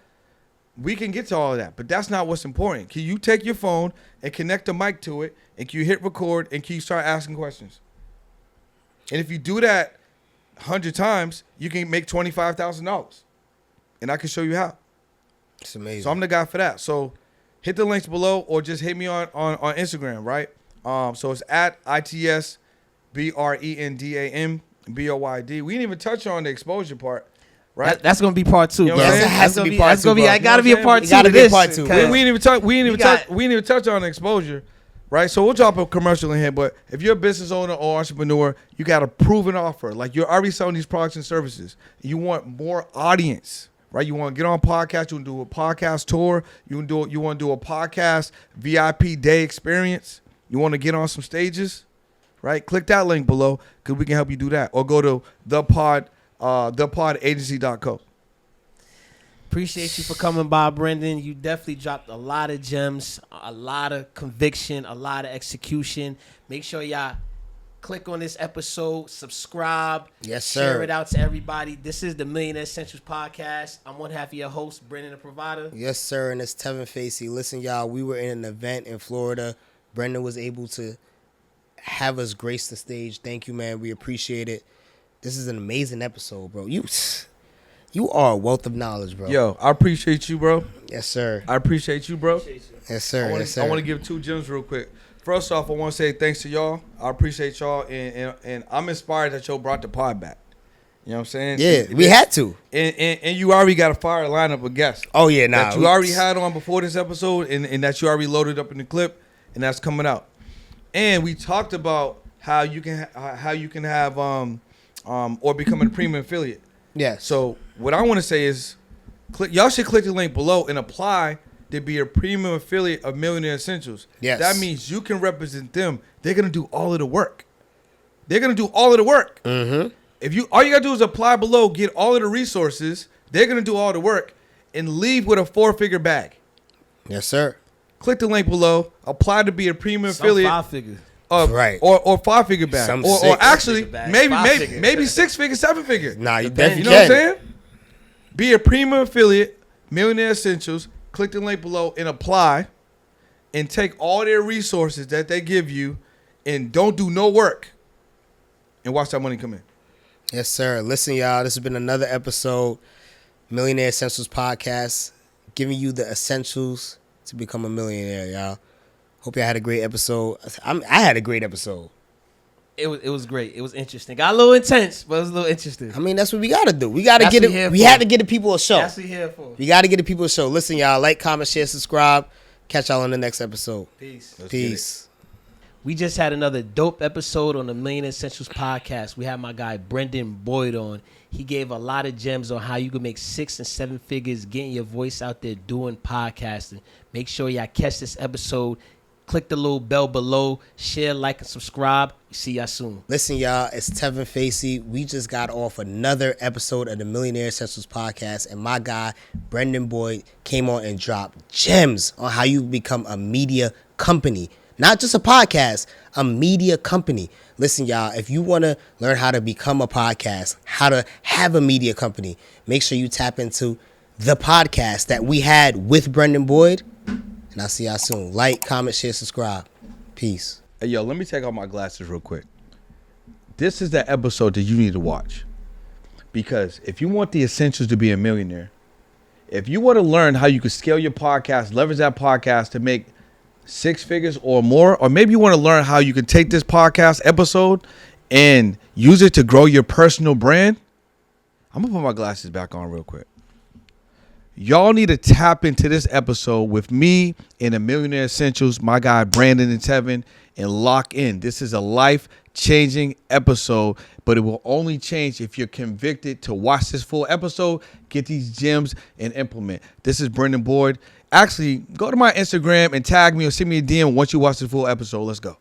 [SPEAKER 1] We can get to all of that, but that's not what's important. Can you take your phone and connect a mic to it, and can you hit record, and can you start asking questions? And if you do that 100 times, you can make $25,000, and I can show you how.
[SPEAKER 2] It's amazing.
[SPEAKER 1] So I'm the guy for that. So hit the links below, or just hit me on Instagram, right? So it's at ITSBRENDAMBOYD. We didn't even touch on the exposure part, right?
[SPEAKER 3] That's gonna be part two.
[SPEAKER 1] You know
[SPEAKER 3] Bro.
[SPEAKER 1] what I'm saying?
[SPEAKER 2] That has to be part two, bro.
[SPEAKER 3] I gotta be a part two.
[SPEAKER 2] gotta be a part two.
[SPEAKER 1] We didn't even touch on the exposure, right? So we'll drop a commercial in here. But if you're a business owner or entrepreneur, you got a proven offer. Like, you're already selling these products and services. You want more audience, right? You want to get on podcast. You want to do a podcast tour. You want to do a podcast VIP day experience. You want to get on some stages, right? Click that link below, because we can help you do that. Or go to thepodagency.co.
[SPEAKER 3] Appreciate you for coming by, Brendan. You definitely dropped a lot of gems, a lot of conviction, a lot of execution. Make sure y'all click on this episode, subscribe.
[SPEAKER 2] Yes, sir.
[SPEAKER 3] Share it out to everybody. This is the Millionaire Essentials Podcast. I'm one half of your host, Brendan the Provider.
[SPEAKER 2] Yes, sir. And it's Tevin Facey. Listen, y'all, we were in an event in Florida. Brendan was able to have us grace the stage. Thank you, man. We appreciate it. This is an amazing episode, bro. You are a wealth of knowledge, bro.
[SPEAKER 1] Yo, I appreciate you, bro.
[SPEAKER 2] Yes, sir.
[SPEAKER 1] I appreciate you, bro.
[SPEAKER 2] Yes, sir. Yes, sir.
[SPEAKER 1] I want to give 2 gems real quick. First off, I want to say thanks to y'all. I appreciate y'all, and I'm inspired that y'all brought the pod back. You know what I'm saying?
[SPEAKER 2] Yeah, we had to.
[SPEAKER 1] And you already got a fire lineup of guests.
[SPEAKER 2] Oh yeah, nah.
[SPEAKER 1] That you already had on before this episode, and that you already loaded up in the clip, and that's coming out. And we talked about how you can have or become a premium affiliate.
[SPEAKER 2] Yeah.
[SPEAKER 1] So what I want to say is, y'all should click the link below and apply to be a premium affiliate of Millionaire Essentials.
[SPEAKER 2] Yes.
[SPEAKER 1] That means you can represent them. They're gonna do all of the work. Mm-hmm. All you gotta do is apply below, get all of the resources. They're gonna do all the work, and leave with a 4-figure bag.
[SPEAKER 2] Yes, sir.
[SPEAKER 1] Click the link below. Apply to be a premium affiliate.
[SPEAKER 3] 5 figures.
[SPEAKER 2] Right.
[SPEAKER 1] Or 5-figure bag.
[SPEAKER 2] Some
[SPEAKER 1] Or
[SPEAKER 2] six.
[SPEAKER 1] actually
[SPEAKER 3] Bag.
[SPEAKER 1] maybe 6-figure, 7-figure.
[SPEAKER 2] Nah, you
[SPEAKER 1] You
[SPEAKER 2] definitely
[SPEAKER 1] know what I'm
[SPEAKER 2] can.
[SPEAKER 1] saying? Be a premium affiliate, Millionaire Essentials. Click the link below and apply, and take all their resources that they give you, and don't do no work, and watch that money come in.
[SPEAKER 2] Yes, sir. Listen, y'all, this has been another episode, Millionaire Essentials Podcast, giving you the essentials to become a millionaire, y'all. Hope y'all had a great episode. I had a great episode.
[SPEAKER 3] It was great. It was interesting. Got a little intense, but it was a little interesting.
[SPEAKER 2] I mean, that's what we got to do. We got to
[SPEAKER 3] That's
[SPEAKER 2] get
[SPEAKER 3] what we
[SPEAKER 2] it.
[SPEAKER 3] here
[SPEAKER 2] We
[SPEAKER 3] for.
[SPEAKER 2] had to get the people a show.
[SPEAKER 3] That's what we here for.
[SPEAKER 2] We got to get the people a show. Listen, y'all, like, comment, share, subscribe. Catch y'all on the next episode.
[SPEAKER 3] Peace.
[SPEAKER 1] Let's get it.
[SPEAKER 2] Peace.
[SPEAKER 3] We just had another dope episode on the Millionaire Essentials Podcast. We had my guy Brendan Boyd on. He gave a lot of gems on how you can make 6 and 7 figures getting your voice out there doing podcasting. Make sure y'all catch this episode. Click the little bell below. Share, like, and subscribe. See y'all soon.
[SPEAKER 2] Listen, y'all, it's Tevin Facey. We just got off another episode of the Millionaire Essentials Podcast, and my guy, Brendan Boyd, came on and dropped gems on how you become a media company. Not just a podcast, a media company. Listen, y'all, if you want to learn how to become a podcast, how to have a media company, make sure you tap into the podcast that we had with Brendan Boyd. And I'll see y'all soon. Like, comment, share, subscribe. Peace.
[SPEAKER 1] Hey, yo, let me take off my glasses real quick. This is the episode that you need to watch. Because if you want the essentials to be a millionaire, if you want to learn how you can scale your podcast, leverage that podcast to make 6 figures or more, or maybe you want to learn how you can take this podcast episode and use it to grow your personal brand, I'm going to put my glasses back on real quick. Y'all need to tap into this episode with me and the Millionaire Essentials, my guy Brandon and Tevin, and lock in. This is a life-changing episode, but it will only change if you're convicted to watch this full episode, get these gems, and implement. This is Brendan Boyd. Actually, go to my Instagram and tag me or send me a DM once you watch the full episode. Let's go.